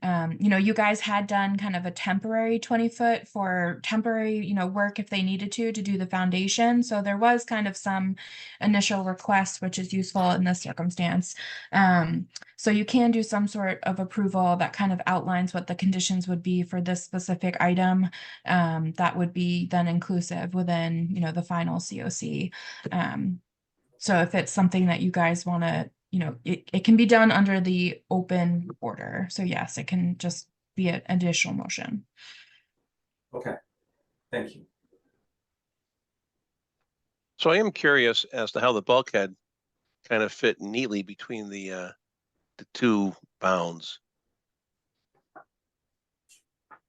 you guys had done kind of a temporary 20-foot for temporary, work if they needed to do the foundation. So there was kind of some initial request, which is useful in this circumstance. So you can do some sort of approval that kind of outlines what the conditions would be for this specific item. That would be then inclusive within, the final COC. So if it's something that you guys want to, it can be done under the open order. So yes, it can just be an additional motion. Okay, thank you. So I am curious as to how the bulkhead kind of fit neatly between the 2 bounds.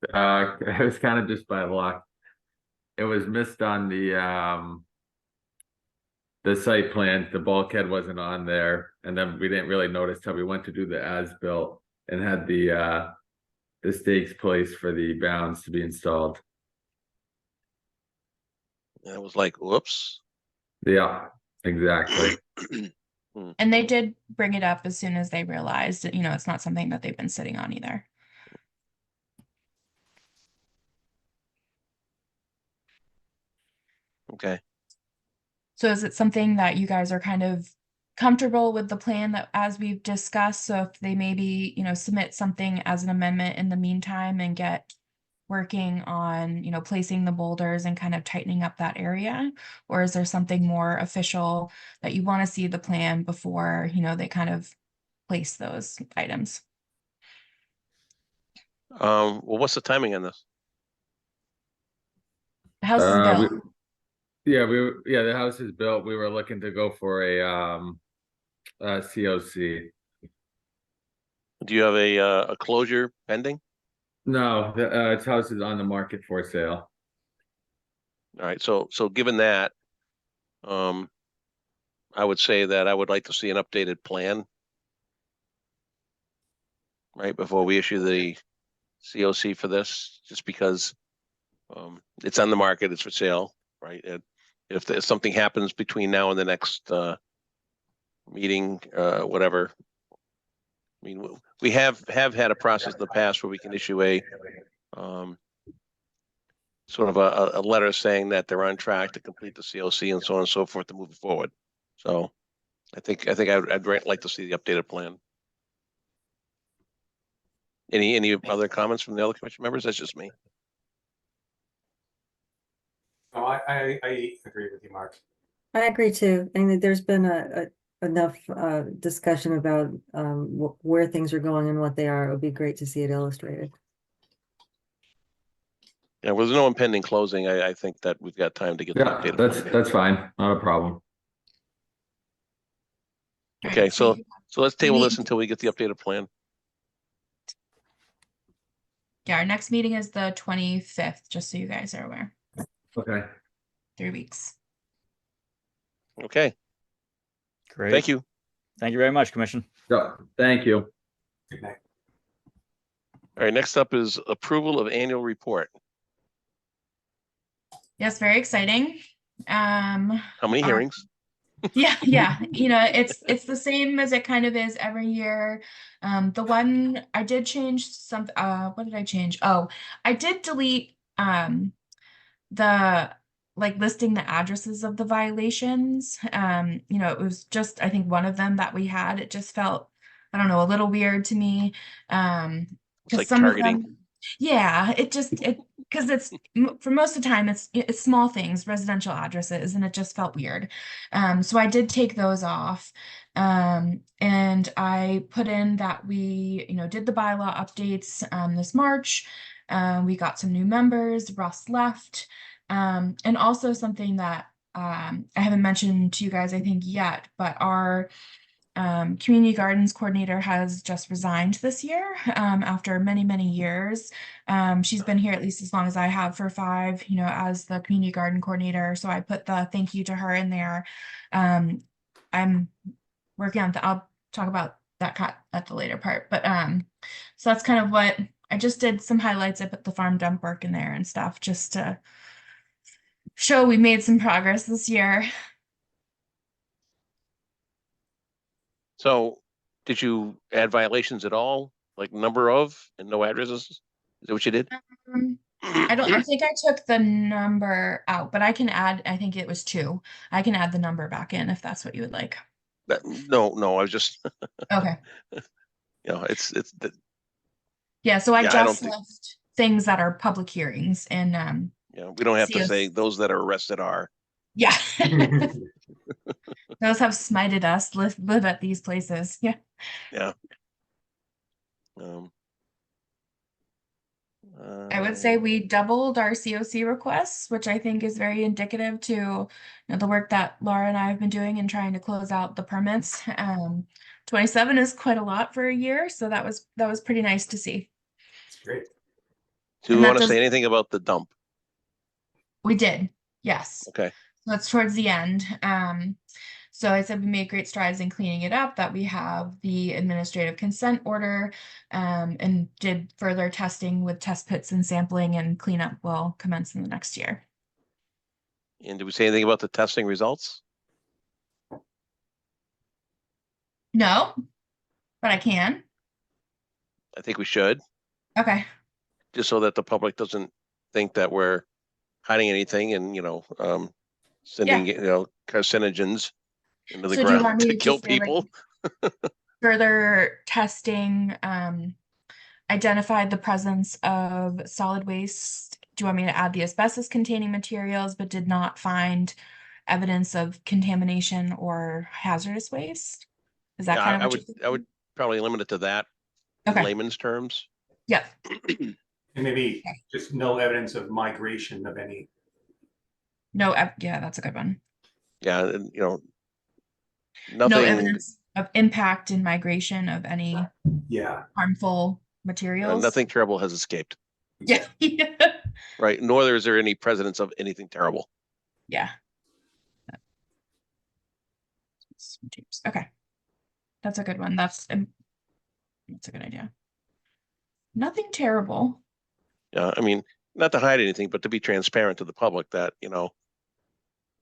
It was kind of just by luck. It was missed on the site plan. The bulkhead wasn't on there, and then we didn't really notice till we went to do the as-built and had the stakes placed for the bounds to be installed. And it was like, whoops. Yeah, exactly. And they did bring it up as soon as they realized that, it's not something that they've been sitting on either. Okay. So is it something that you guys are kind of comfortable with the plan that as we've discussed? So if they maybe, submit something as an amendment in the meantime and get working on, placing the boulders and kind of tightening up that area? Or is there something more official that you want to see the plan before, they kind of place those items? Well, what's the timing on this? The house is built. The house is built. We were looking to go for a COC. Do you have a closure pending? No, the its house is on the market for sale. All right, so given that, I would say that I would like to see an updated plan, right, before we issue the COC for this, just because it's on the market, it's for sale, right? And if there's something happens between now and the next meeting, whatever. I mean, we have had a process in the past where we can issue a sort of a letter saying that they're on track to complete the COC and so on and so forth to move forward. So I think I'd like to see the updated plan. Any other comments from the other commission members? That's just me. Oh, I agree with you, Mark. I agree too. And that there's been enough discussion about where things are going and what they are. It would be great to see it illustrated. Yeah, with no impending closing, I think that we've got time to get the Yeah, updated that's plan. that's fine. Not a problem. All Okay, right, so let's table need- this until we get the updated plan. yeah, our next meeting is the 25th, just so you guys are aware. Okay. 3 weeks. Okay, Great. thank you. Thank you very much, Commission. Yeah, thank you. Good night. All right, next up is approval of annual report. Yes, very exciting. How many Our- hearings? Yeah, it's the same as it kind of is every year. The one I did change some, what did I change? Oh, I did delete the like listing the addresses of the violations. It was just, I think, one of them that we had. It just felt, I don't know, a little weird to me. It's 'Cause like some of targeting. them- yeah, because it's for most of the time it's small things, residential addresses, and it just felt weird. So I did take those off. And I put in that we, did the bylaw updates this March. We got some new members, Russ left. And also something that I haven't mentioned to you guys, I think, yet, but our community gardens coordinator has just resigned this year after many, many years. She's been here at least as long as I have, for 5, as the community garden coordinator. So I put the thank you to her in there. I'm working on I'll talk about that at the later part, but so that's kind of what I just did. Some highlights. I put the farm dump work in there and stuff just to show we made some progress this year. So did you add violations at all? Like number of and no addresses? Is that what you did? I think I took the number out, but I can add, I think it was 2. I can add the number back in if that's what you would like. No, I was just, Okay. it's Yeah, so I Yeah, I don't just think- left things that are public hearings and we don't have to say COC. those that are arrested are. yeah. Those have smited us, live at these places. Yeah. Um, I would say we doubled our COC requests, which I think is very indicative to the work that Laura and I have been doing in trying to close out the permits. 27 is quite a lot for a year, so that was pretty nice to see. It's great. Do you And that want to does- say anything about the dump? We did, yes. Okay. So that's towards the end. So I said we made great strides in cleaning it up, that we have the administrative consent order, and did further testing with test pits and sampling, and cleanup will commence in the next year. And did we say anything about the testing results? No, but I can. I think we should, Okay. just so that the public doesn't think that we're hiding anything and, sending, carcinogens into the So do you want ground me to to kill say, like, people. further testing, identified the presence of solid waste? Do you want me to add the asbestos containing materials, but did not find evidence of contamination or hazardous waste? Is that Yeah, kind of I what would, I would probably limit it to that in Okay. layman's terms. Yeah, And maybe just no evidence of migration of any. no, yeah, that's a good one. Yeah, and, No nothing, evidence of impact and migration of any Yeah. harmful materials. nothing terrible has escaped, Yeah. right? Nor is there any precedence of anything terrible. Yeah. Okay. That's a good one. That's a good idea. Nothing terrible. Yeah, I mean, not to hide anything, but to be transparent to the public that, No,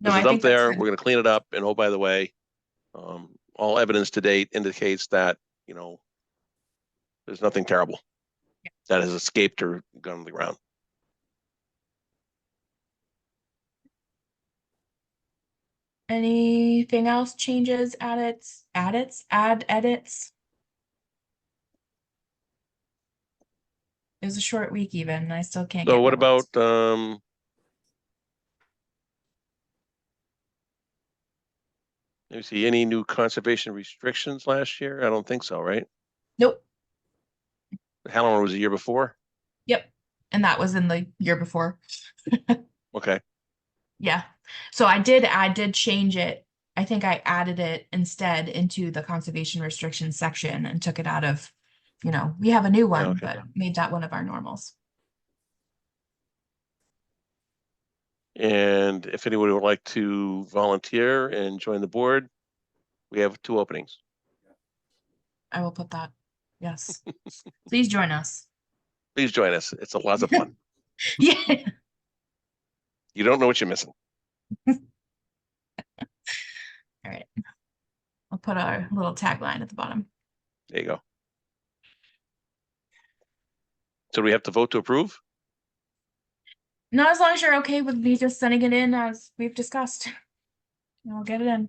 there's I a dump think that's there, good. we're gonna clean it up, and oh, by the way, all evidence to date indicates that, there's nothing terrible. that has escaped or gone on the ground. Anything else? Changes, edits? It was a short week even, and I still can't So get what my words. about, let me see, any new conservation restrictions last year? I don't think so, right? Nope. Halloran was the year before? Yep. And that was in the year before. Okay, Yeah. So I did change it. I think I added it instead into the conservation restrictions section and took it out of, we have a new one, okay. but made that one of our normals. And if anyone would like to volunteer and join the board, we have 2 openings. I will put that. Yes. Please join us. Please join us. It's a lot of fun. Yeah. You don't know what you're missing. All right. I'll put our little tagline at the bottom. There you go. So we have to vote to approve? Not as long as you're okay with me just sending it in as we've discussed. I'll get it in.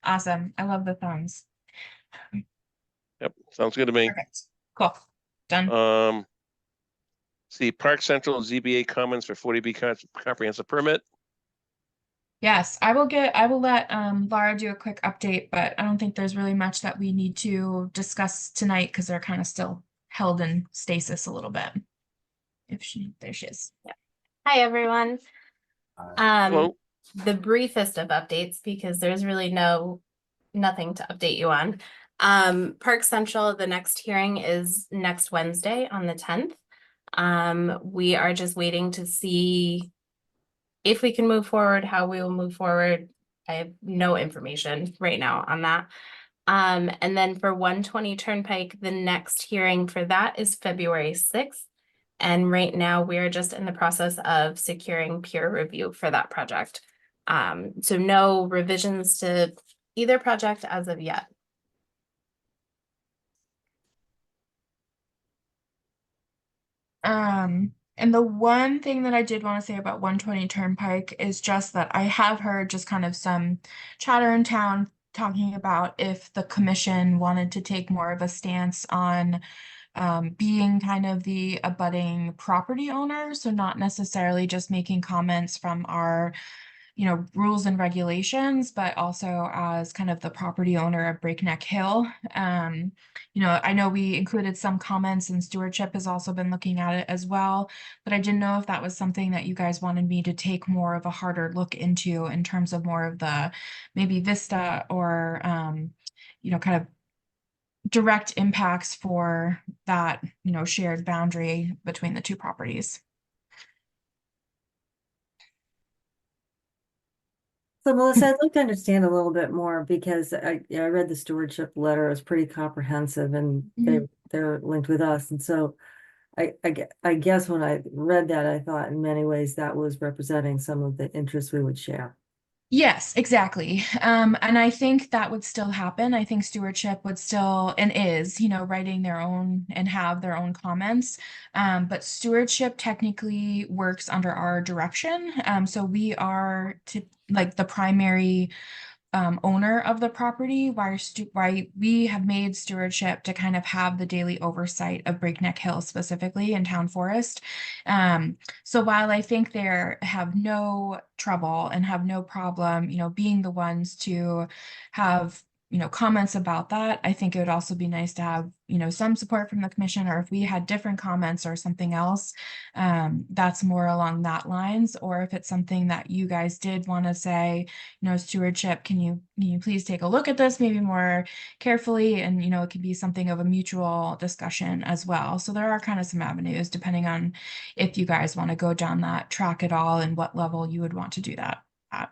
Awesome. I love the thumbs. Yep, sounds good to me. Perfect. Cool. Done. See, Park Central ZBA comments for 40B comprehensive permit. Yes, I will let Laura do a quick update, but I don't think there's really much that we need to discuss tonight because they're kind of still held in stasis a little bit. There she is. Hi, everyone. Hello. The briefest of updates, because there's really nothing to update you on. Park Central, the next hearing is next Wednesday on the 10th. We are just waiting to see if we can move forward, how we will move forward. I have no information right now on that. And then for 120 Turnpike, the next hearing for that is February 6th. And right now we're just in the process of securing peer review for that project. So no revisions to either project as of yet. And the one thing that I did want to say about 120 Turnpike is just that I have heard just kind of some chatter in town talking about if the commission wanted to take more of a stance on being kind of the abutting property owner, so not necessarily just making comments from our rules and regulations, but also as kind of the property owner of Breakneck Hill. I know we included some comments and stewardship has also been looking at it as well, but I didn't know if that was something that you guys wanted me to take more of a harder look into in terms of more of the maybe vista or, kind of direct impacts for that, shared boundary between the 2 properties. So Melissa, I'd like to understand a little bit more because I read the stewardship letter. It's pretty comprehensive and they're linked with us. And so I guess when I read that, I thought in many ways that was representing some of the interests we would share. Yes, exactly. And I think that would still happen. I think stewardship would still and is, writing their own and have their own comments. But stewardship technically works under our direction. So we are the primary owner of the property, why we have made stewardship to kind of have the daily oversight of Breakneck Hill specifically in Town Forest. So while I think they have no trouble and have no problem, being the ones to have comments about that, I think it would also be nice to have, some support from the commission, or if we had different comments or something else, that's more along that lines, or if it's something that you guys did want to say, stewardship, can you please take a look at this maybe more carefully, and, it could be something of a mutual discussion as well. So there are kind of some avenues depending on if you guys want to go down that track at all and what level you would want to do that at.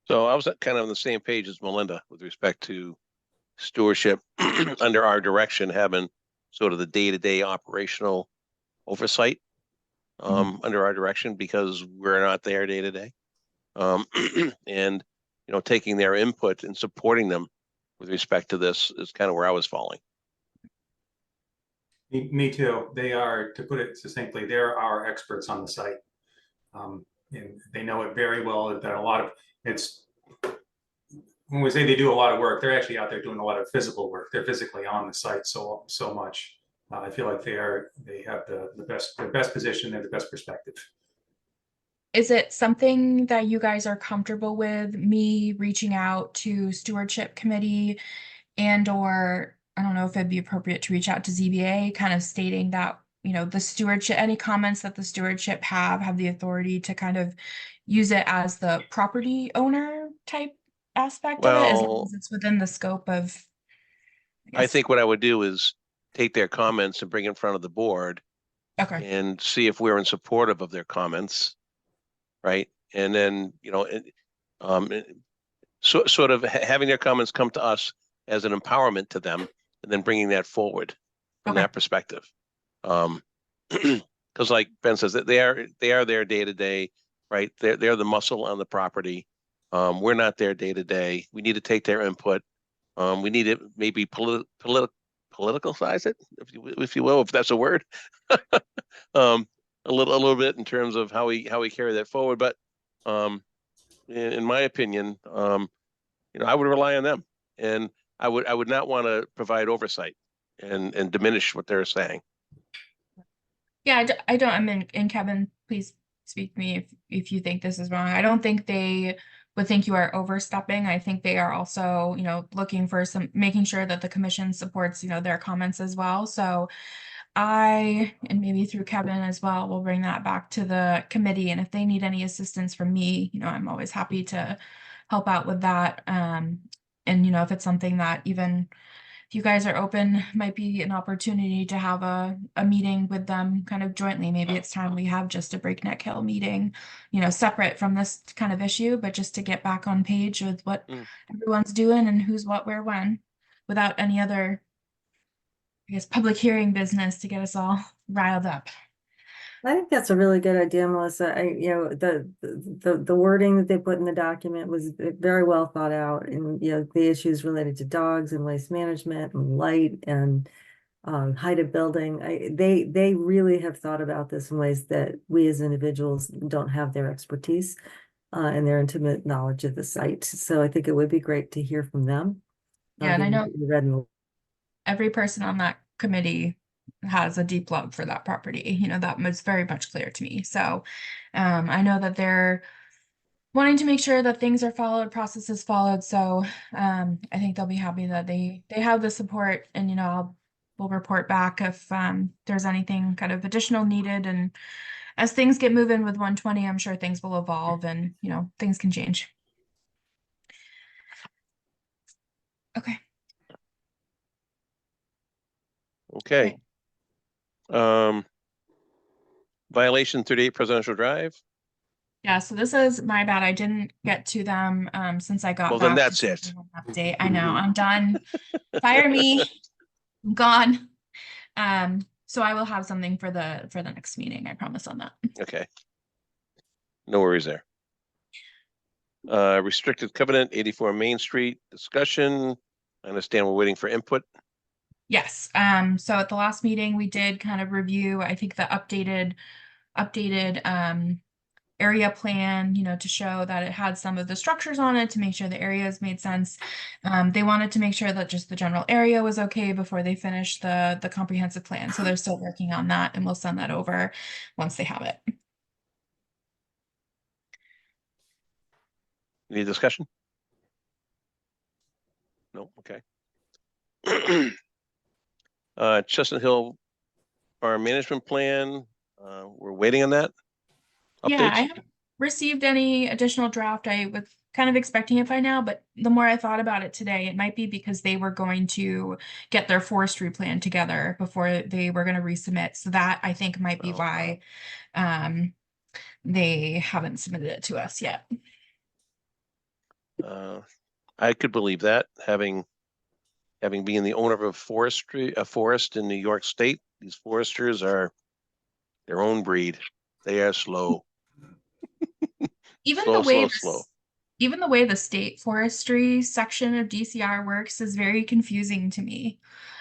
So I was kind of on the same page as Melinda with respect to stewardship under our direction, having sort of the day-to-day operational oversight under our direction, because we're not there day to day. And, taking their input and supporting them with respect to this is kind of where I was falling. Me too. They are, to put it succinctly, they're our experts on the site. And they know it very well. That a lot of it's, when we say they do a lot of work, they're actually out there doing a lot of physical work. They're physically on the site so much. I feel like they have the best position and the best perspective. Is it something that you guys are comfortable with me reaching out to stewardship committee and or I don't know if it'd be appropriate to reach out to ZBA, kind of stating that, you know, the stewardship, any comments that the stewardship have the authority to kind of use it as the property owner type aspect of it, as long Well, as it's within the scope of. I guess- think what I would do is take their comments and bring in front of the board Okay, and see if we're in supportive of their comments, right? And then, sort of having their comments come to us as an empowerment to them, and then bringing that forward from Okay. that perspective. Because like Ben says, that they are there day to day, right? They're the muscle on the property. We're not there day to day. We need to take their input. We need to maybe politicalize it, if you will, if that's a word. A little bit in terms of how we carry that forward. But in my opinion, I would rely on them, and I would not want to provide oversight and diminish what they're saying. yeah, I don't, I mean, and Kevin, please speak to me if you think this is wrong. I don't think they would think you are overstepping. I think they are also, looking for making sure that the commission supports, their comments as well. So and maybe through Kevin as well, we'll bring that back to the committee. And if they need any assistance from me, I'm always happy to help out with that. And, if it's something that even if you guys are open, might be an opportunity to have a meeting with them kind of jointly. Maybe it's time we have just a Breakneck Hill meeting, separate from this kind of issue, but just to get back on page with what everyone's doing and who's what, where, when, without any other, I guess, public hearing business to get us all riled up. I think that's a really good idea, Melissa. The wording that they put in the document was very well thought out, and the issues related to dogs and waste management and light and height of building. They really have thought about this in ways that we as individuals don't have their expertise and their intimate knowledge of the site. So I think it would be great to hear from them. Yeah, and I know you read in the every person on that committee has a deep love for that property. That was very much clear to me. So I know that they're wanting to make sure that things are followed, processes followed. So I think they'll be happy that they have the support, and we'll report back if there's anything kind of additional needed. And as things get moving with 120, I'm sure things will evolve and things can change. Okay. Okay. Violation 38 Presidential Drive. Yeah, so this is my bad. I didn't get to them since I got Well, back. then that's to it. Update. I know, I'm done. Fire me. I'm gone. So I will have something for the next meeting. I promise on that. Okay. No worries there. Restricted covenant 84 Main Street discussion. I understand we're waiting for input. Yes. So at the last meeting, we did kind of review, I think, the updated area plan, to show that it had some of the structures on it to make sure the areas made sense. They wanted to make sure that just the general area was okay before they finished the comprehensive plan. So they're still working on that, and we'll send that over once they have it. Any discussion? No, okay. Chestnut Hill Farm Management Plan. We're waiting on that. Yeah, I Updates? haven't received any additional draft. I was kind of expecting it by now, but the more I thought about it today, it might be because they were going to get their forestry plan together before they were going to resubmit. So that, I think, might be why they haven't submitted it to us yet. I could believe that, having been the owner of a forest in New York State. These foresters are their own breed. They are slow. Even Slow, the waivers, slow. even the way the state forestry section of DCR works is very confusing to me.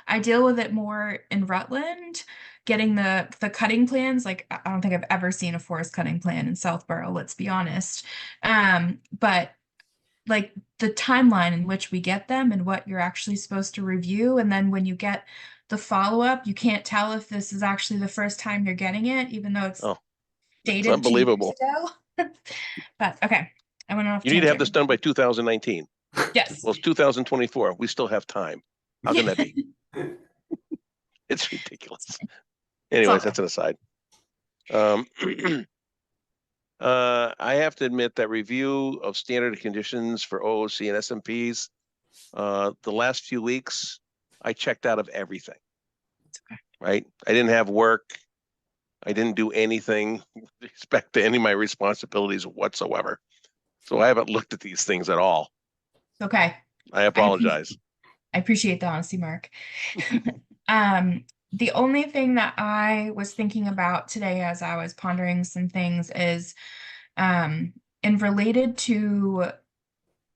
I deal with it more in Rutland, getting the cutting plans. Like I don't think I've ever seen a forest cutting plan in Southborough, let's be honest. But like the timeline in which we get them and what you're actually supposed to review, and then when you get the follow-up, you can't tell if this is actually the first time you're getting it, even though it's Oh, dated it's 2 years unbelievable. ago. But okay, I went off You need to have tangent. this done by 2019. Yes. Well, it's 2024. We still have time. How can that be? It's ridiculous. Anyways, that's an aside. I have to admit that review of standard conditions for OOC and SMPs, the last few weeks, I checked out of everything. Okay. Right? I didn't have work. I didn't do anything with respect to any of my responsibilities whatsoever. So I haven't looked at these things at all. Okay. I apologize. I appreciate the honesty, Mark. The only thing that I was thinking about today as I was pondering some things is, and related to,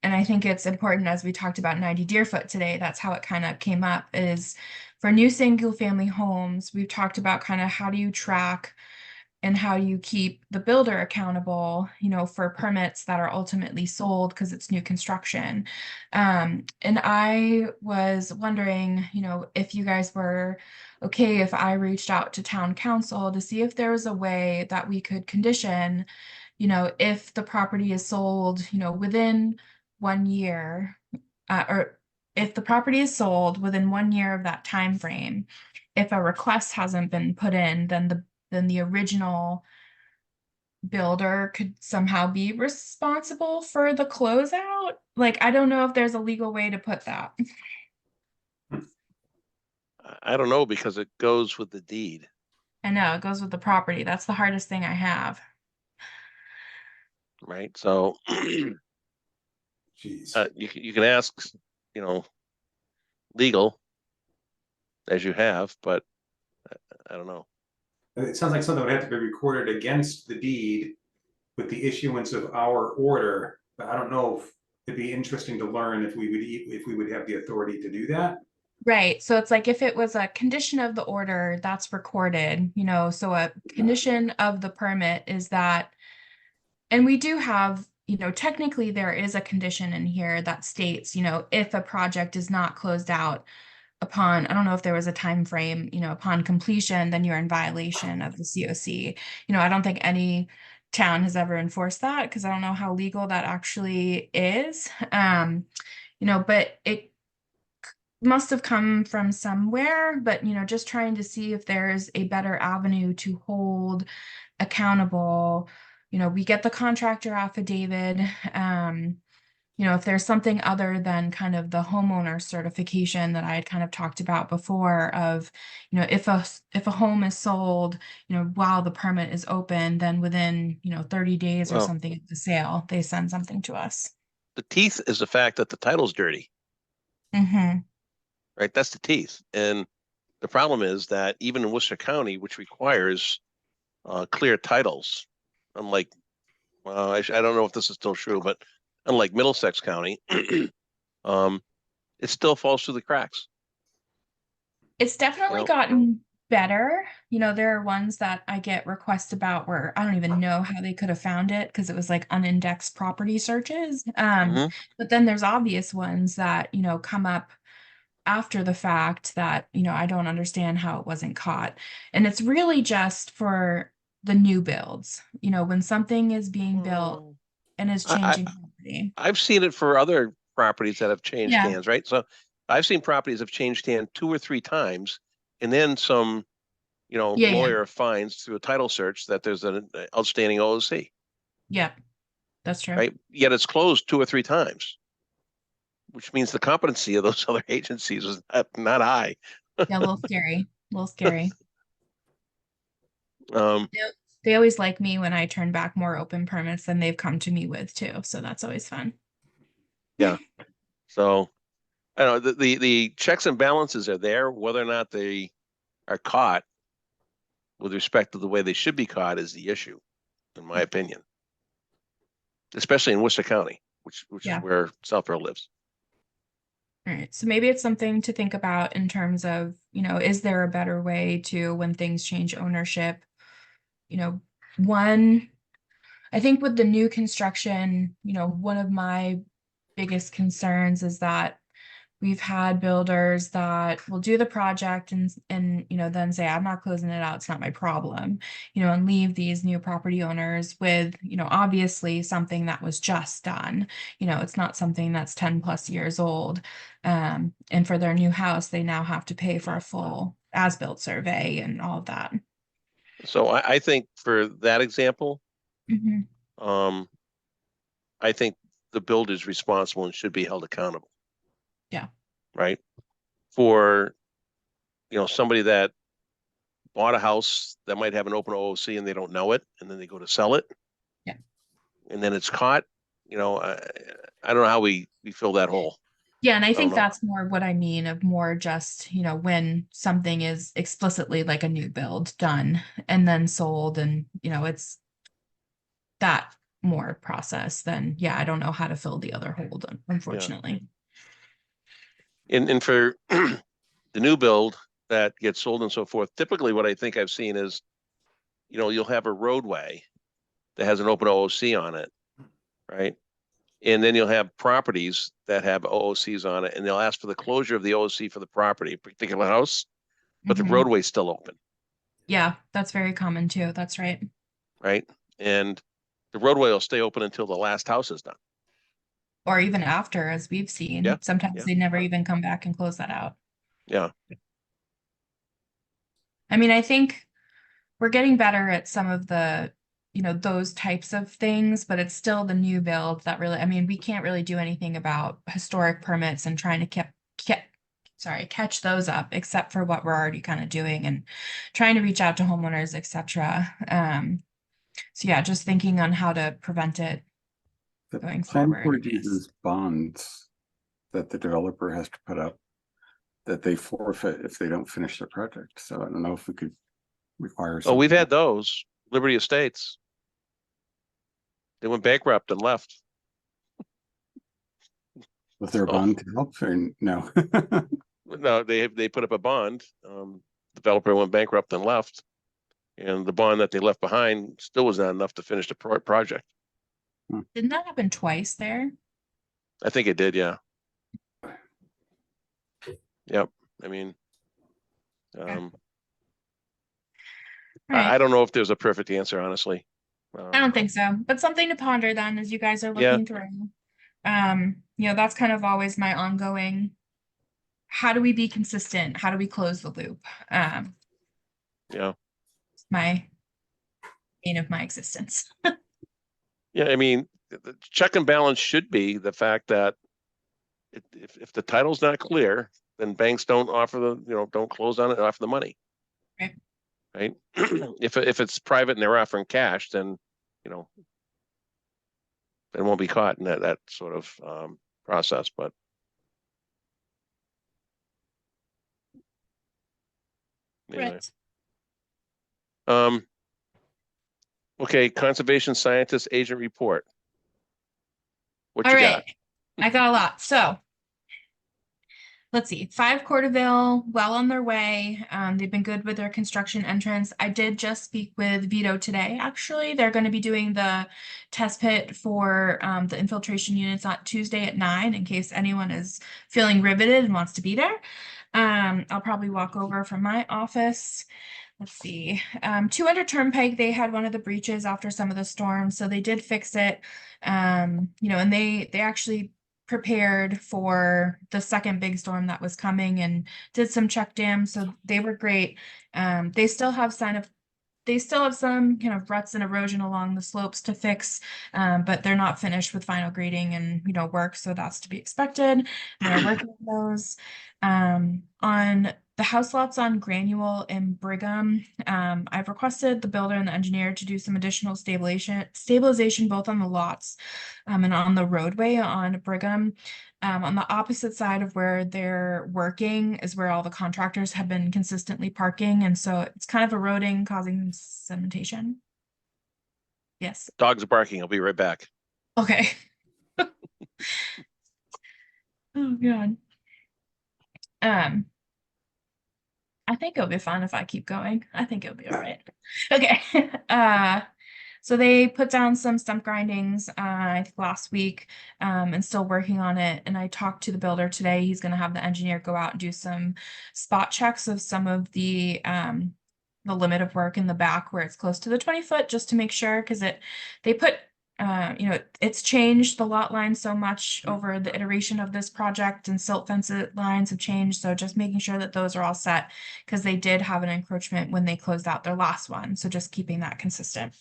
and I think it's important as we talked about 90 Deerfoot today, that's how it kind of came up, is for new single family homes, we've talked about kind of how do you track and how you keep the builder accountable, you know, for permits that are ultimately sold because it's new construction. And I was wondering, you know, if you guys were okay if I reached out to town council to see if there was a way that we could condition, you know, if the property is sold, you know, within 1 year, or if the property is sold within 1 year of that time frame, if a request hasn't been put in, then the original builder could somehow be responsible for the closeout. Like, I don't know if there's a legal way to put that. I don't know because it goes with the deed. I know it goes with the property. That's the hardest thing I have. Right? So Jeez. you can ask, you know, legal as you have, but I don't know. It sounds like something would have to be recorded against the deed with the issuance of our order, but I don't know if it'd be interesting to learn if we would have the authority to do that. Right. So it's like if it was a condition of the order, that's recorded, you know, so a condition of the permit is that, and we do have, you know, technically there is a condition in here that states, you know, if a project is not closed out upon, I don't know if there was a time frame, you know, upon completion, then you're in violation of the COC. You know, I don't think any town has ever enforced that because I don't know how legal that actually is. You know, but it must have come from somewhere, but you know, just trying to see if there's a better avenue to hold accountable. You know, we get the contractor affidavit. You know, if there's something other than kind of the homeowner certification that I had kind of talked about before of, you know, if a home is sold, you know, while the permit is open, then within, you know, 30 days or Well, something of the sale, they send something to us. the teeth is the fact that the title's dirty, Mm-hmm. right? That's the teeth. And the problem is that even in Worcester County, which requires clear titles, unlike, well, I don't know if this is still true, but unlike Middlesex County, it still falls through the cracks. It's definitely Well- gotten better. You know, there are ones that I get requests about where I don't even know how they could have found it because it was like unindexed property searches. Mhm. But then there's obvious ones that, you know, come up after the fact that, you know, I don't understand how it wasn't caught. And it's really just for the new builds, you know, when something is being built and is changing property. I've seen it for other properties that have changed Yeah. hands, right? So I've seen properties have changed hand 2 or 3 times, and then some, you know, Yeah, yeah. lawyer finds through a title search that there's an outstanding OOC, Yep, that's true. right? Yet it's closed 2 or 3 times, which means the competency of those other agencies is not high. Yeah, a little scary, a little scary. Um, They always like me when I turn back more open permits than they've come to me with too. So that's always fun. so I don't know, the checks and balances are there. Whether or not they are caught with respect to the way they should be caught is the issue, in my opinion. Especially in Worcester County, which is Yeah. where Southborough lives. All right, so maybe it's something to think about in terms of, is there a better way to, when things change ownership? One, I think with the new construction, one of my biggest concerns is that we've had builders that will do the project and then say, I'm not closing it out, it's not my problem, and leave these new property owners with, obviously something that was just done. It's not something that's 10 plus years old. And for their new house, they now have to pay for a full as-built survey and all of that. So I think for that example, Mhm. I think the builder is responsible and should be held accountable. Yeah. Right? For, somebody that bought a house that might have an open OOC and they don't know it, and then they go to sell it. Yeah. And then it's caught, I don't know how we fill that hole. Yeah, and I don't think know. that's more what I mean of more just, when something is explicitly like a new build done and then sold and, it's that more process, then yeah, I don't know how to fill the other hole, unfortunately. And for the new build that gets sold and so forth, typically what I think I've seen is, you'll have a roadway that has an open OOC on it, right? And then you'll have properties that have OOCs on it, and they'll ask for the closure of the OOC for the property, particular house, but the Mhm. roadway's still open, Yeah, that's very common too. That's right. right? And the roadway will stay open until the last house is done. Or even after, as we've seen, Yeah, sometimes yeah. they never even come back and close that out. Yeah. I mean, I think we're getting better at some of the, those types of things, but it's still the new build that really, I mean, we can't really do anything about historic permits and trying to catch those up, except for what we're already kind of doing and trying to reach out to homeowners, etc. So yeah, just thinking on how to prevent it The going plan forward. board uses bonds that the developer has to put up that they forfeit if they don't finish their project. So I don't know if we could require. Oh, we've something had those. Liberty Estates. They went bankrupt and left. with their Oh. bond to help or no? No, they put up a bond. Developer went bankrupt and left. And the bond that they left behind still was not enough to finish the project. Didn't that happen twice there? I think it did, yeah. Yep. I mean, Right. I don't know if there's a perfect answer, honestly. I don't think so, but something to ponder then as you guys are Yeah. looking through. That's kind of always my ongoing, how do we be consistent? How do we close the loop? Yeah. My bane of my existence. Yeah, I mean, the check and balance should be the fact that if the title's not clear, then banks don't offer don't close on it, offer the money. Right. Right. If it's private and they're offering cash, then, they won't be caught in that sort of process, but. Anyway. Right. Okay, conservation scientist agent report. What All you right. got? I got a lot. So let's see, 5 Corderville, well on their way. They've been good with their construction entrance. I did just speak with Vito today. Actually, they're going to be doing the test pit for the infiltration units on Tuesday at 9 in case anyone is feeling riveted and wants to be there. I'll probably walk over from my office. Let's see, 200 Turnpike, they had one of the breaches after some of the storms, so they did fix it. And they actually prepared for the second big storm that was coming and did some check dams, so they were great. They still have some kind of ruts and erosion along the slopes to fix, but they're not finished with final grading and work, so that's to be expected. They're working on those. On the house lots on Granule and Brigham, I've requested the builder and the engineer to do some additional stabilization both on the lots and on the roadway on Brigham. On the opposite side of where they're working is where all the contractors have been consistently parking, and so it's kind of eroding, causing sedimentation. Yes. Dogs are barking. I'll be right back. Okay. Oh God. I think it'll be fine if I keep going. I think it'll be all right. Okay. So they put down some stump grindings, I think last week, and still working on it. And I talked to the builder today. He's going to have the engineer go out and do some spot checks of some of the limit of work in the back where it's close to the 20-foot, just to make sure, because they put it's changed the lot line so much over the iteration of this project, and silt fence lines have changed. So just making sure that those are all set, because they did have an encroachment when they closed out their last one. So just keeping that consistent.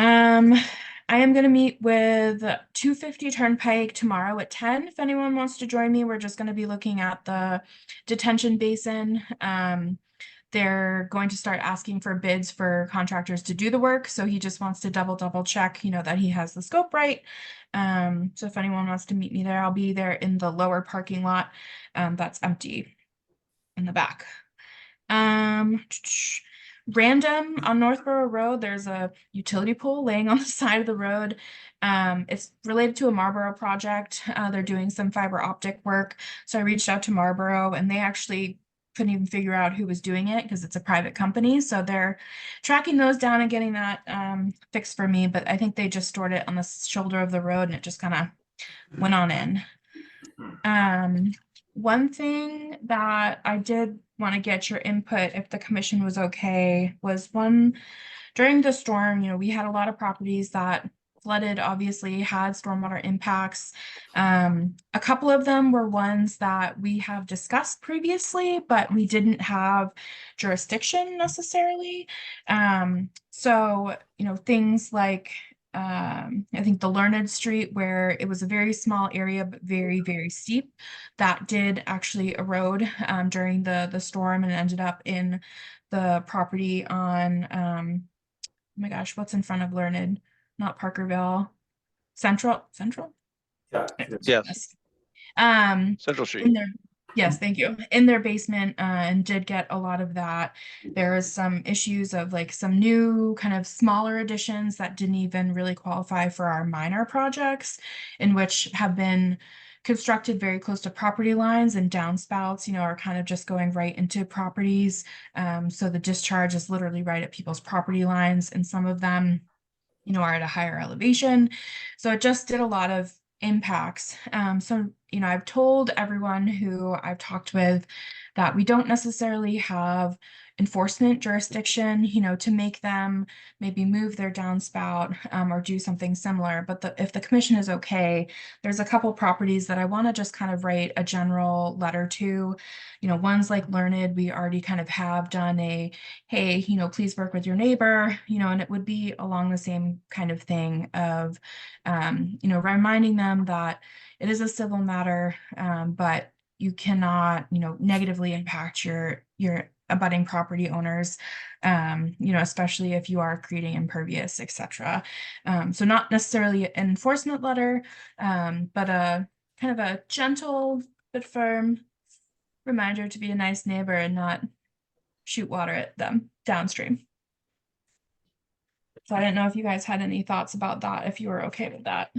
I am going to meet with 250 Turnpike tomorrow at 10. If anyone wants to join me, we're just going to be looking at the detention basin. They're going to start asking for bids for contractors to do the work. So he just wants to double check, that he has the scope right. So if anyone wants to meet me there, I'll be there in the lower parking lot. That's empty in the back. Random on Northborough Road, there's a utility pole laying on the side of the road. It's related to a Marlboro project. They're doing some fiber optic work. So I reached out to Marlboro, and they actually couldn't even figure out who was doing it because it's a private company. So they're tracking those down and getting that fixed for me. But I think they just stored it on the shoulder of the road, and it just kind of went on in. One thing that I did want to get your input, if the commission was okay, was during the storm, we had a lot of properties that flooded, obviously had stormwater impacts. A couple of them were ones that we have discussed previously, but we didn't have jurisdiction necessarily. So, things like I think the Learned Street, where it was a very small area but very, very steep, that did actually erode during the storm, and ended up in the property on oh my gosh, what's in front of Learned? Not Parkerville. Central? Yeah. Yes, Um Central Street. in their Yes, thank you. In their basement, and did get a lot of that. There is some issues of like some new kind of smaller additions that didn't even really qualify for our minor projects, in which have been constructed very close to property lines, and downspouts, are kind of just going right into properties. So the discharge is literally right at people's property lines, and some of them, are at a higher elevation. So it just did a lot of impacts. So, I've told everyone who I've talked with that we don't necessarily have enforcement jurisdiction, to make them maybe move their downspout or do something similar. But if the commission is okay, there's a couple properties that I want to just kind of write a general letter to. Ones like Learned, we already kind of have done a, hey, please work with your neighbor, and it would be along the same kind of thing of, reminding them that it is a civil matter, but you cannot, negatively impact your abutting property owners, especially if you are creating impervious, etc. So not necessarily an enforcement letter, but a kind of a gentle but firm reminder to be a nice neighbor and not shoot water at them downstream. So I didn't know if you guys had any thoughts about that, if you were okay with that.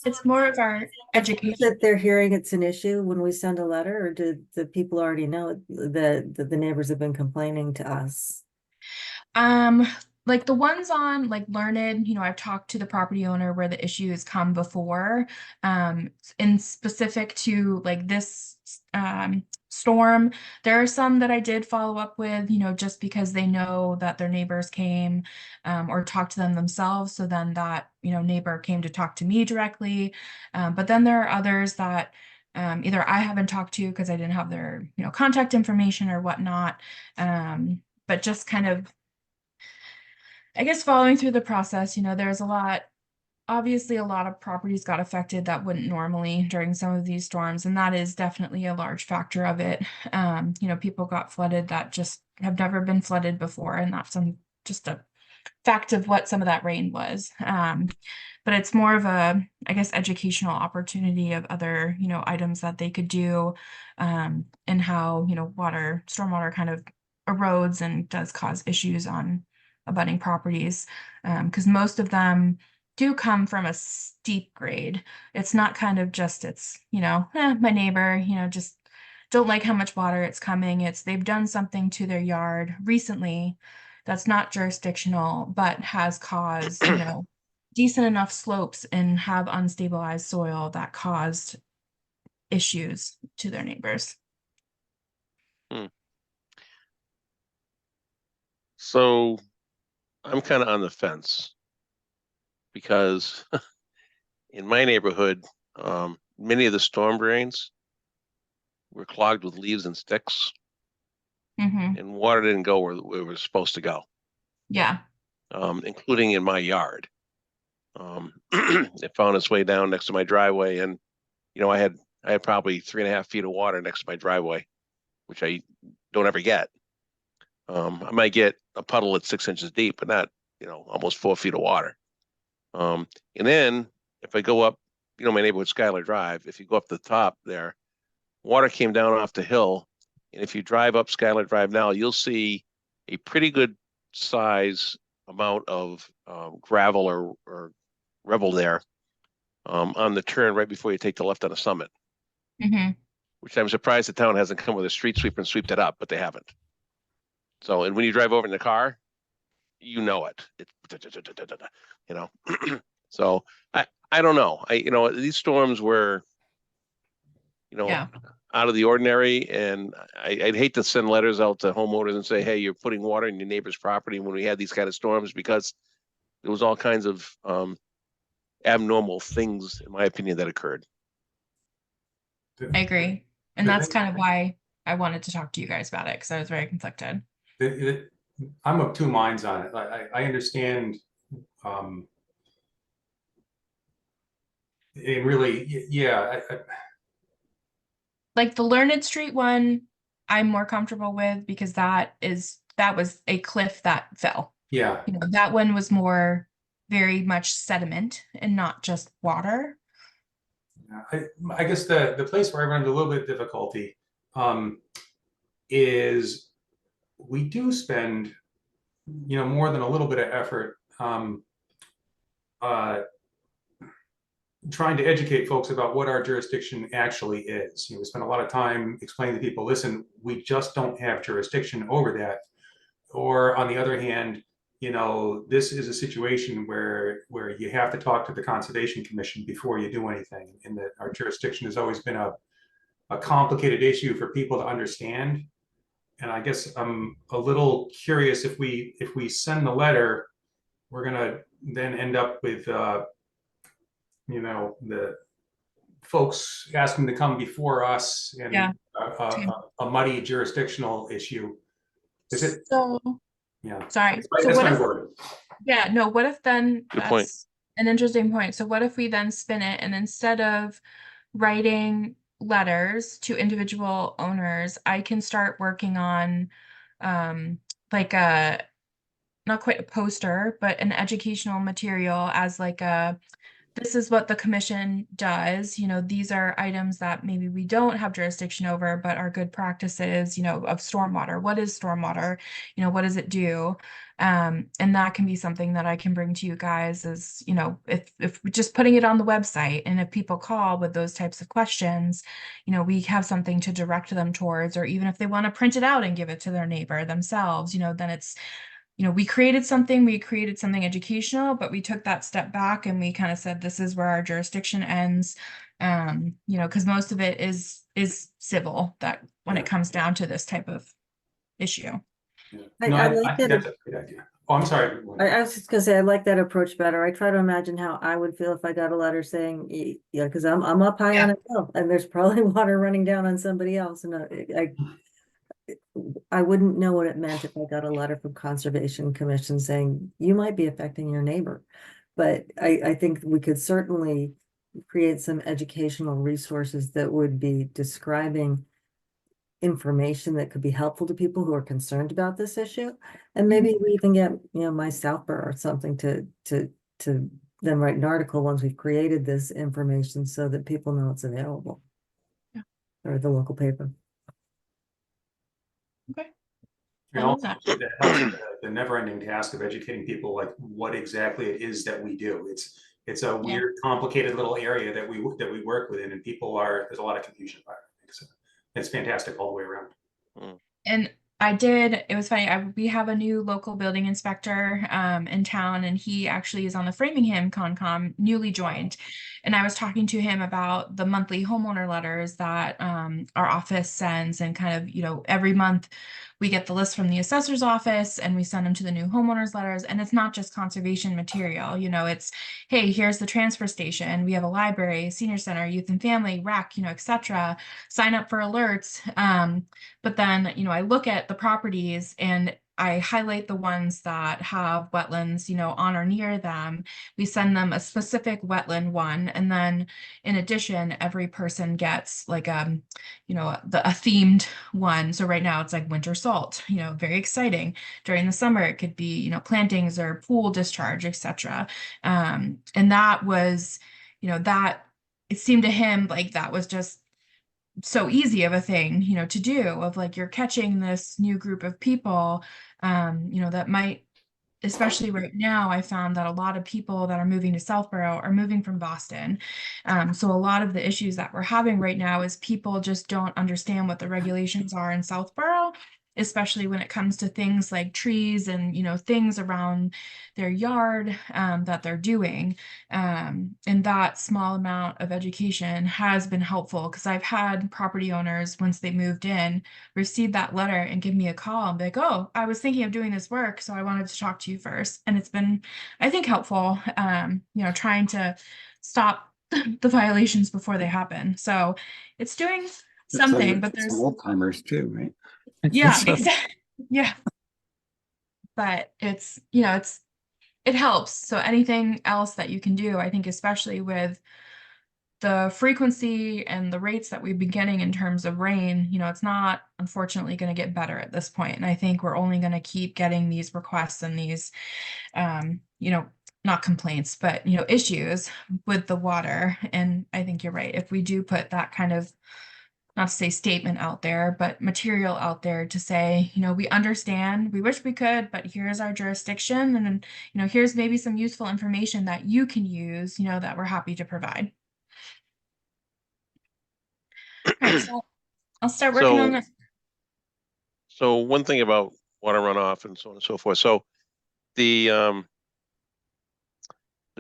It's more of our education. That they're hearing it's an issue when we send a letter, or do the people already know that the neighbors have been complaining to us? Like the ones on like Learned, I've talked to the property owner where the issue has come before. In specific to like this storm, there are some that I did follow up with, just because they know that their neighbors came or talked to them themselves. So then that, neighbor came to talk to me directly. But then there are others that either I haven't talked to because I didn't have their, contact information or whatnot. But just kind of, I guess, following through the process, there's obviously a lot of properties got affected that wouldn't normally during some of these storms. And that is definitely a large factor of it. People got flooded that just have never been flooded before. And that's just a fact of what some of that rain was. But it's more of a, I guess, educational opportunity of other, items that they could do, and how, stormwater kind of erodes and does cause issues on abutting properties, because most of them do come from a steep grade. It's not kind of just, it's, my neighbor, just don't like how much water it's coming. It's they've done something to their yard recently that's not jurisdictional, but has caused, decent enough slopes and have unstabilized soil that caused issues to their neighbors. So I'm kind of on the fence because in my neighborhood, many of the storm drains were clogged with leaves and sticks, and water didn't go where it was supposed to go. Yeah. Including in my yard. It found its way down next to my driveway, and I had probably 3.5 feet of water next to my driveway, which I don't ever get. I might get a puddle that's 6 inches deep, but not, almost 4 feet of water. And then if I go up, my neighborhood Schuyler Drive, if you go up the top there, water came down off the hill. And if you drive up Schuyler Drive now, you'll see a pretty good size amount of gravel or rubble there on the turn right before you take the left on the Summit. Which I'm surprised the town hasn't come with a street sweeper and swept it up, but they haven't. So, and when you drive over in the car, you know it. So I don't know. These storms were, out of the ordinary, and I'd hate to send letters out to homeowners and say, hey, you're putting water in your neighbor's property when we had these kind of storms, because there was all kinds of abnormal things, in my opinion, that occurred. I agree. And that's kind of why I wanted to talk to you guys about it, because I was very conflicted. I'm of two minds on it. I understand. It really, yeah. Like the Learned Street one, I'm more comfortable with, because that was a cliff that fell. Yeah. That one was more very much sediment and not just water. I guess the place where I run into a little bit of difficulty is we do spend, more than a little bit of effort trying to educate folks about what our jurisdiction actually is. We spend a lot of time explaining to people, listen, we just don't have jurisdiction over that. Or on the other hand, this is a situation where you have to talk to the Conservation Commission before you do anything, and that our jurisdiction has always been a complicated issue for people to understand. And I guess I'm a little curious, if we send the letter, we're gonna then end up with the folks asking to come before us, and a muddy jurisdictional issue. Is it? So, yeah. Sorry. So what if then, Good point. that's an interesting point. So what if we then spin it, and instead of writing letters to individual owners, I can start working on like not quite a poster, but an educational material as like this is what the commission does. These are items that maybe we don't have jurisdiction over, but are good practices, of stormwater. What is stormwater? What does it do? And that can be something that I can bring to you guys as, if just putting it on the website, and if people call with those types of questions, we have something to direct them towards, or even if they want to print it out and give it to their neighbor themselves, then it's, we created something educational, but we took that step back and we kind of said, this is where our jurisdiction ends. Because most of it is civil, that when it comes down to this type of issue. I like that. That's a great idea. Oh, I'm sorry. I was just gonna say, I like that approach better. I try to imagine how I would feel if I got a letter saying, because I'm up high on a hill, and there's probably water running down on somebody else, and I wouldn't know what it meant if I got a letter from Conservation Commission saying you might be affecting your neighbor. But I think we could certainly create some educational resources that would be describing information that could be helpful to people who are concerned about this issue. And maybe we even get, my Southborough or something to then write an article once we've created this information so that people know it's available. Or the local paper. Okay. And I love also, that. that helps the never-ending task of educating people like what exactly it is that we do. It's a weird, complicated little area that we work within, and there's a lot of confusion about it. So it's fantastic all the way around. And it was funny, we have a new local building inspector in town, and he actually is on the Framingham Concom, newly joined. And I was talking to him about the monthly homeowner letters that our office sends, and kind of, you know, every month we get the list from the assessor's office and we send them to the new homeowners letters. And it's not just conservation material, you know, it's, hey, here's the transfer station, we have a library, senior center, youth and family, rec, you know, etc. Sign up for alerts. But then, you know, I look at the properties and I highlight the ones that have wetlands, you know, on or near them. We send them a specific wetland one. And then in addition, every person gets like, you know, a themed one. So right now it's like winter salt, you know, very exciting. During the summer, it could be, you know, plantings or pool discharge, etc. And that was, you know, that it seemed to him like that was just so easy of a thing, you know, to do, of like, you're catching this new group of people, you know, that might, especially right now, I found that a lot of people that are moving to Southborough are moving from Boston. So a lot of the issues that we're having right now is people just don't understand what the regulations are in Southborough, especially when it comes to things like trees and, you know, things around their yard that they're doing. And that small amount of education has been helpful, because I've had property owners, once they moved in, receive that letter and give me a call and be like, oh, I was thinking of doing this work, so I wanted to talk to you first. And it's been, I think, helpful, you know, trying to stop the violations before they happen. So it's doing something, but there's old timers too, right? yeah, So- exactly. Yeah. But it's, you know, it helps. So anything else that you can do, I think, especially with the frequency and the rates that we've been getting in terms of rain, you know, it's not unfortunately going to get better at this point. And I think we're only going to keep getting these requests and these, you know, not complaints, but, you know, issues with the water. And I think you're right. If we do put that kind of, not to say statement out there, but material out there to say, you know, we understand, we wish we could, but here's our jurisdiction. And then, you know, here's maybe some useful information that you can use, you know, that we're happy to provide. All right, so I'll start working on that. So one thing about water runoff and so on and so forth. So the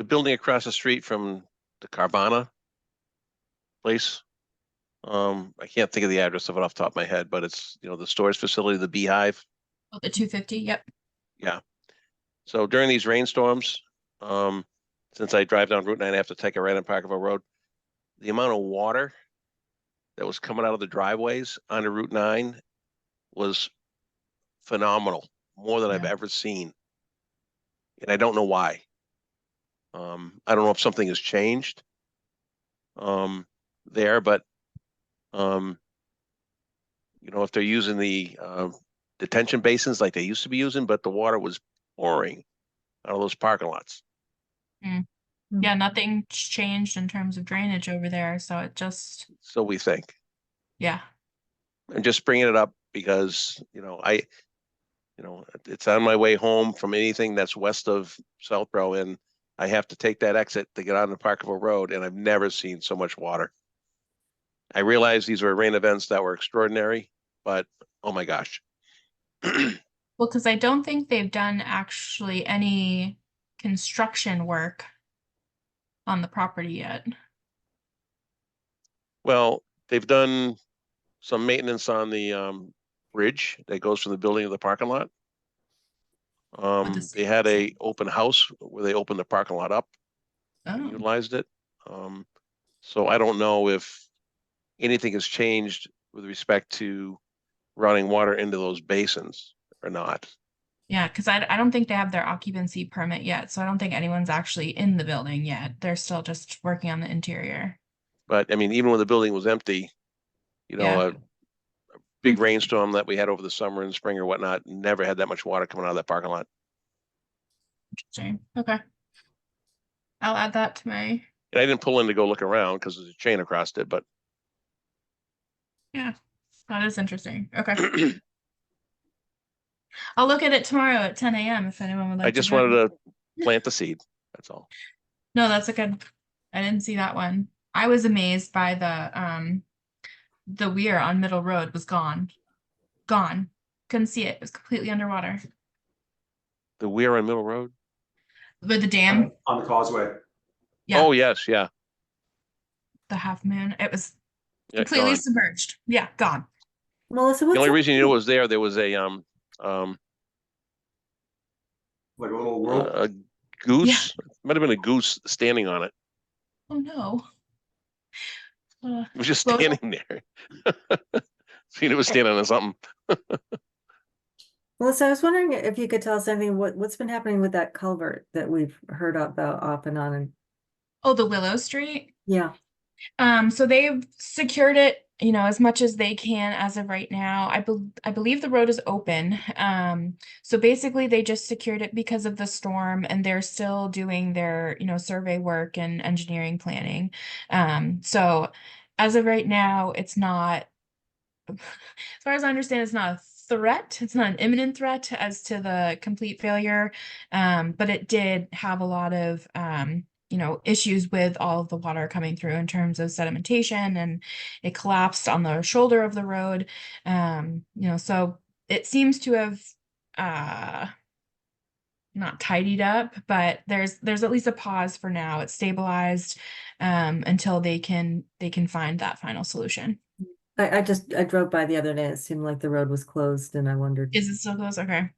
building across the street from the Carvana place, I can't think of the address of it off the top of my head, but it's, you know, the storage facility, the Beehive. Oh, the 250, yep. Yeah. So during these rainstorms, since I drive down Route 9, I have to take a right on Parkerville Road. The amount of water that was coming out of the driveways onto Route 9 was phenomenal, more than I've ever seen. And I don't know why. I don't know if something has changed there, but you know, if they're using the detention basins like they used to be using, but the water was pouring out of those parking lots. Yeah, nothing's changed in terms of drainage over there, so it just, So we think. yeah. I'm just bringing it up because, you know, it's on my way home from anything that's west of Southborough, and I have to take that exit to get on the Parkerville Road, and I've never seen so much water. I realize these were rain events that were extraordinary, but oh my gosh. Well, because I don't think they've done actually any construction work on the property yet. Well, they've done some maintenance on the bridge that goes from the building to the parking lot. They had a open house where they opened the parking lot up and Oh, utilized it. So I don't know if anything has changed with respect to running water into those basins or not. yeah, because I don't think they have their occupancy permit yet, so I don't think anyone's actually in the building yet. They're still just working on the interior. But I mean, even when the building was empty, you know, Yeah. a big rainstorm that we had over the summer and spring or whatnot, never had that much water coming out of that parking lot. Interesting. Okay. I'll add that to my, And I didn't pull in to go look around because there's a chain across it, but yeah, that is interesting. Okay. I'll look at it tomorrow at 10 a.m. if anyone would like I to just join. wanted to plant the seed. That's all. I I like to just join. wanted to plant the seed. That's all. No, that's a good. I didn't see that one. I was amazed by the weir on Middle Road was gone. Gone. Couldn't see it. It was completely underwater. The weir on Middle Road? With the dam, On the causeway. yeah, Oh, yes, yeah. the Half Moon. It was Yeah, completely gone. submerged. Yeah, gone. Melissa, The what's only that reason you knew it thing? was there was a Like a little rope. a goose. Might have been a goose standing on it. Oh no. It was just Well, standing there. Seen it was standing on something. Melissa, I was wondering if you could tell us anything, what's been happening with that culvert that we've heard about off and on, and oh, the Willow Street. yeah. So they've secured it, as much as they can as of right now. I believe the road is open. So basically they just secured it because of the storm, and they're still doing their, survey work and engineering planning. So as of right now, it's not, as far as I understand, it's not a threat. It's not an imminent threat as to the complete failure. But it did have a lot of, issues with all of the water coming through in terms of sedimentation, and it collapsed on the shoulder of the road. So it seems to have not tidied up, but there's at least a pause for now. It's stabilized until they can find that final solution. I drove by the other day. It seemed like the road was closed, and I wondered. Is it still closed? Okay.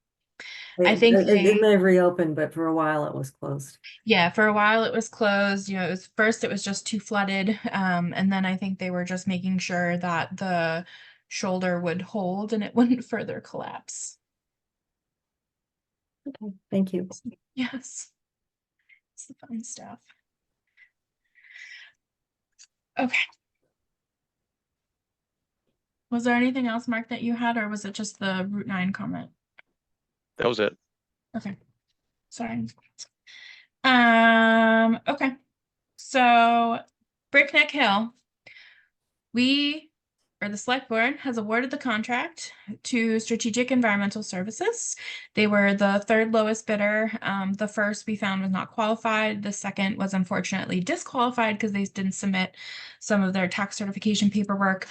I think It may have reopened, but for a while it was closed. Yeah, for a while it was closed. It was just too flooded. And then I think they were just making sure that the shoulder would hold and it wouldn't further collapse. Okay, thank you. Yes. It's the fun stuff. Okay. Was there anything else, Mark, that you had, or was it just the Route 9 comment? That was it. Okay. Sorry. Okay. So Brickneck Hill, the select board has awarded the contract to Strategic Environmental Services. They were the third lowest bidder. The first we found was not qualified. The second was unfortunately disqualified because they didn't submit some of their tax certification paperwork.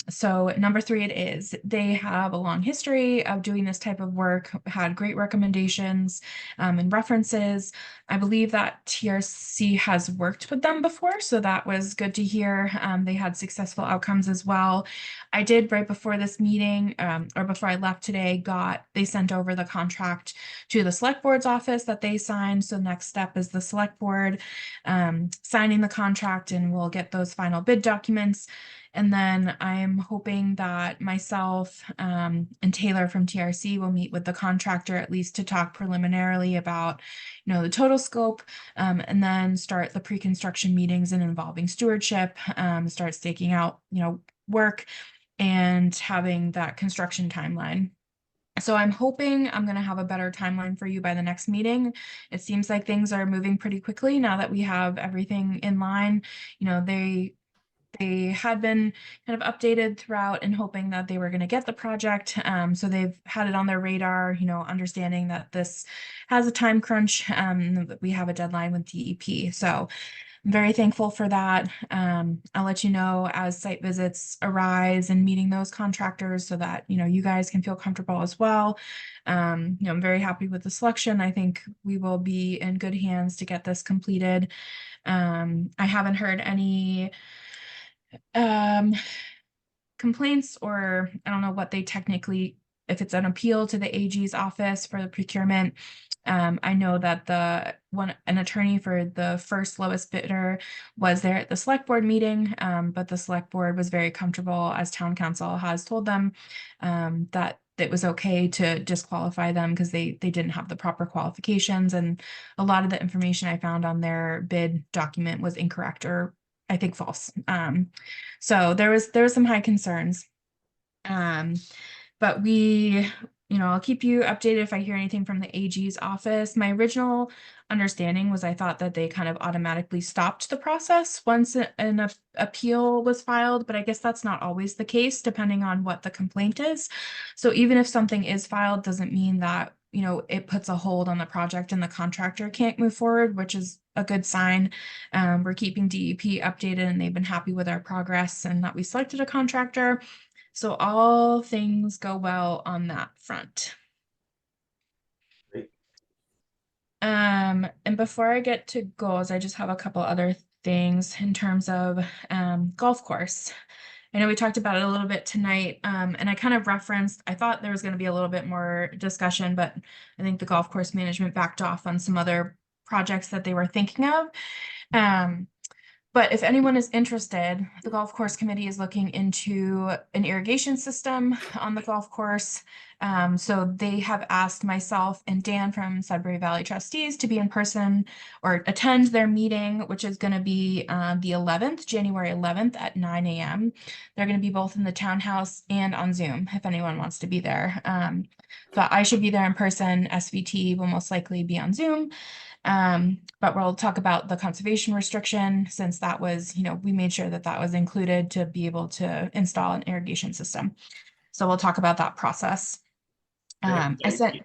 So number 3 it is. They have a long history of doing this type of work, had great recommendations and references. I believe that TRC has worked with them before, so that was good to hear. They had successful outcomes as well. I did, right before this meeting, or before I left today, they sent over the contract to the select board's office that they signed. So next step is the select board signing the contract, and we'll get those final bid documents. And then I'm hoping that myself and Taylor from TRC will meet with the contractor at least to talk preliminarily about, the total scope, and then start the pre-construction meetings and involving stewardship, start staking out, work and having that construction timeline. So I'm hoping I'm going to have a better timeline for you by the next meeting. It seems like things are moving pretty quickly now that we have everything in line. They had been kind of updated throughout and hoping that they were going to get the project. So they've had it on their radar, understanding that this has a time crunch, that we have a deadline with DEP. So I'm very thankful for that. I'll let you know as site visits arise and meeting those contractors so that, you guys can feel comfortable as well. I'm very happy with the selection. I think we will be in good hands to get this completed. I haven't heard any complaints, or I don't know what they technically, if it's an appeal to the AG's office for the procurement. I know that an attorney for the first lowest bidder was there at the select board meeting, but the select board was very comfortable, as town council has told them, that it was okay to disqualify them because they didn't have the proper qualifications, and a lot of the information I found on their bid document was incorrect, or I think false. So there was some high concerns. But we I'll keep you updated if I hear anything from the AG's office. My original understanding was I thought that they kind of automatically stopped the process once an appeal was filed, but I guess that's not always the case depending on what the complaint is. So even if something is filed, doesn't mean that, it puts a hold on the project and the contractor can't move forward, which is a good sign. We're keeping DEP updated and they've been happy with our progress and that we selected a contractor. So all things go well on that front. Great. And before I get to goals, I just have a couple other things in terms of golf course. I know we talked about it a little bit tonight, and I kind of referenced, I thought there was going to be a little bit more discussion, but I think the golf course management backed off on some other projects that they were thinking of. But if anyone is interested, the golf course committee is looking into an irrigation system on the golf course. So they have asked myself and Dan from Sudbury Valley Trustees to be in person or attend their meeting, which is going to be the 11th, January 11th at 9 a.m. They're going to be both in the townhouse and on Zoom if anyone wants to be there. But I should be there in person. SVT will most likely be on Zoom. But we'll talk about the conservation restriction since that was, we made sure that that was included to be able to install an irrigation system. So we'll talk about that process. I'm sorry,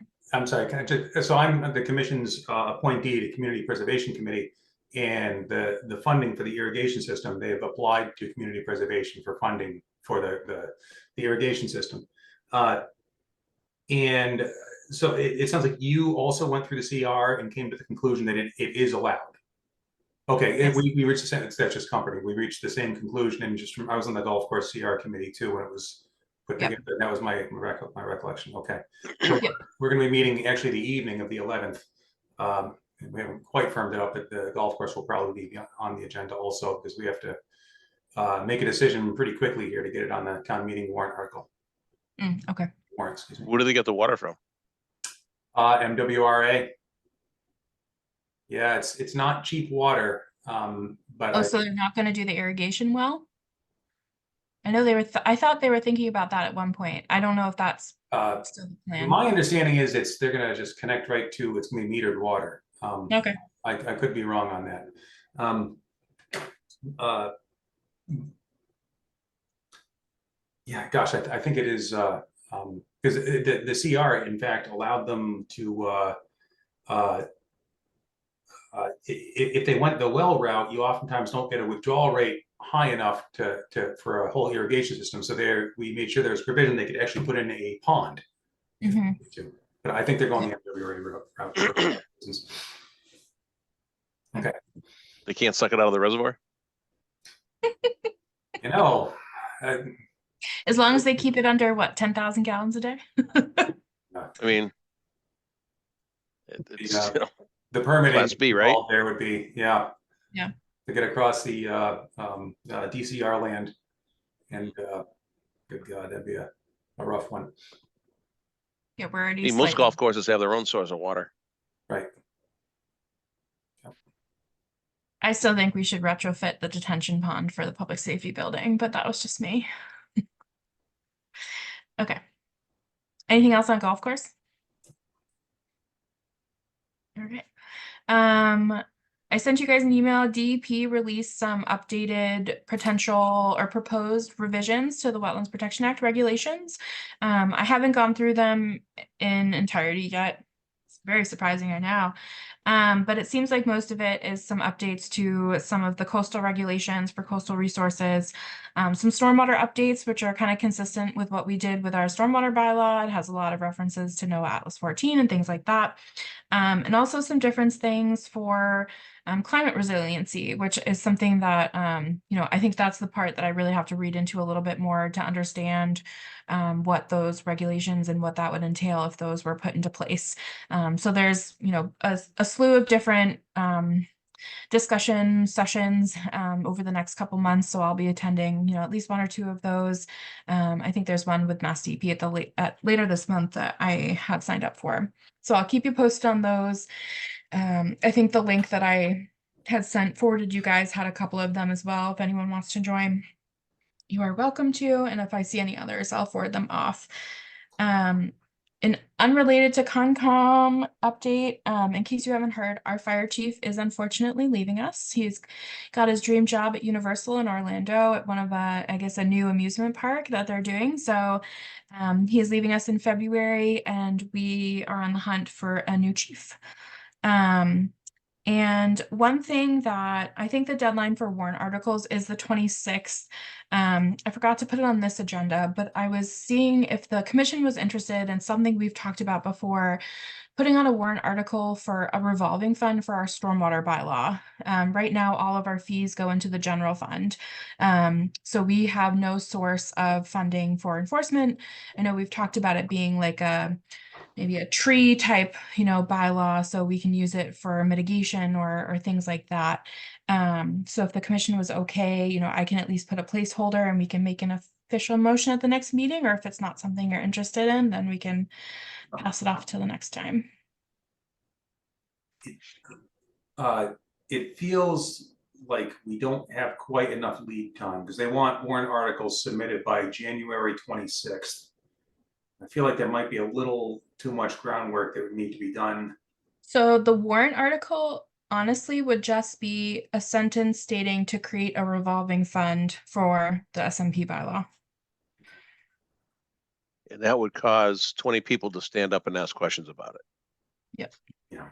so I'm the commission's appointee to Community Preservation Committee, and the funding for the irrigation system, they have applied to Community Preservation for funding for the irrigation system. And so it sounds like you also went through the CR and came to the conclusion that it is allowed. Okay, Yes. and we reached the same, that's just comforting. We reached the same conclusion, and just I was on the golf course CR committee too when it was put Yep. together. That was my recollection. Okay, so Yep. we're going to be meeting actually the evening of the 11th. We haven't quite firmed it up, but the golf course will probably be on the agenda also because we have to make a decision pretty quickly here to get it on the town meeting warrant article. Okay. Warrant, excuse me. Where do they get the water from? MWRA. Yeah, it's not cheap water, but Oh, so they're not going to do the irrigation well? I know they were, I thought they were thinking about that at one point. I don't know if that's still the plan. my understanding is they're gonna just connect right to, it's gonna be metered water. Okay. I could be wrong on that. Yeah, gosh, I think it is, because the CR in fact allowed them to, if they went the well route, you oftentimes don't get a withdrawal rate high enough for a whole irrigation system. So we made sure there was provision they could actually put in a pond. Mhm. But I think they're going the MWRA route. Okay. They can't suck it out of the reservoir? You know, As long as they keep it under what, 10,000 gallons a day? I mean, it's, Yeah. you know, the permitting Class B, right? involved there would be, yeah. Yeah. To get across the DCR land, and good God, that'd be a rough one, Yeah, we're already. I mean, most slightly- golf courses have their own source of water. right? I still think we should retrofit the detention pond for the public safety building, but that was just me. Okay. Anything else on golf course? Okay. I sent you guys an email. DEP released some updated potential or proposed revisions to the Wetlands Protection Act regulations. I haven't gone through them in entirety yet. It's very surprising, I know. But it seems like most of it is some updates to some of the coastal regulations for coastal resources, some stormwater updates, which are kind of consistent with what we did with our stormwater bylaw. It has a lot of references to NOAA Atlas 14 and things like that. And also some different things for climate resiliency, which is something that, I think that's the part that I really have to read into a little bit more to understand what those regulations and what that would entail if those were put into place. So there's, a slew of different discussion sessions over the next couple months. So I'll be attending, at least one or two of those. I think there's one with Mass DEP at later this month that I have signed up for. So I'll keep you posted on those. I think the link that I had forwarded you guys had a couple of them as well. If anyone wants to join, you are welcome to. And if I see any others, I'll forward them off. an unrelated to Concom update, in case you haven't heard, our fire chief is unfortunately leaving us. He's got his dream job at Universal in Orlando at one of, I guess, a new amusement park that they're doing. So he is leaving us in February, and we are on the hunt for a new chief. And one thing that I think the deadline for warrant articles is the 26th. I forgot to put it on this agenda, but I was seeing if the commission was interested in something we've talked about before, putting on a warrant article for a revolving fund for our stormwater bylaw. Right now, all of our fees go into the general fund. So we have no source of funding for enforcement. I know we've talked about it being like maybe a tree type, bylaw, so we can use it for mitigation or things like that. So if the commission was okay, I can at least put a placeholder and we can make an official motion at the next meeting, or if it's not something you're interested in, then we can pass it off to the next time. It feels like we don't have quite enough lead time because they want warrant articles submitted by January 26th. I feel like there might be a little too much groundwork that would need to be done. So the warrant article honestly would just be a sentence stating to create a revolving fund for the SMP bylaw. And that would cause 20 people to stand up and ask questions about it. Yep. Yeah.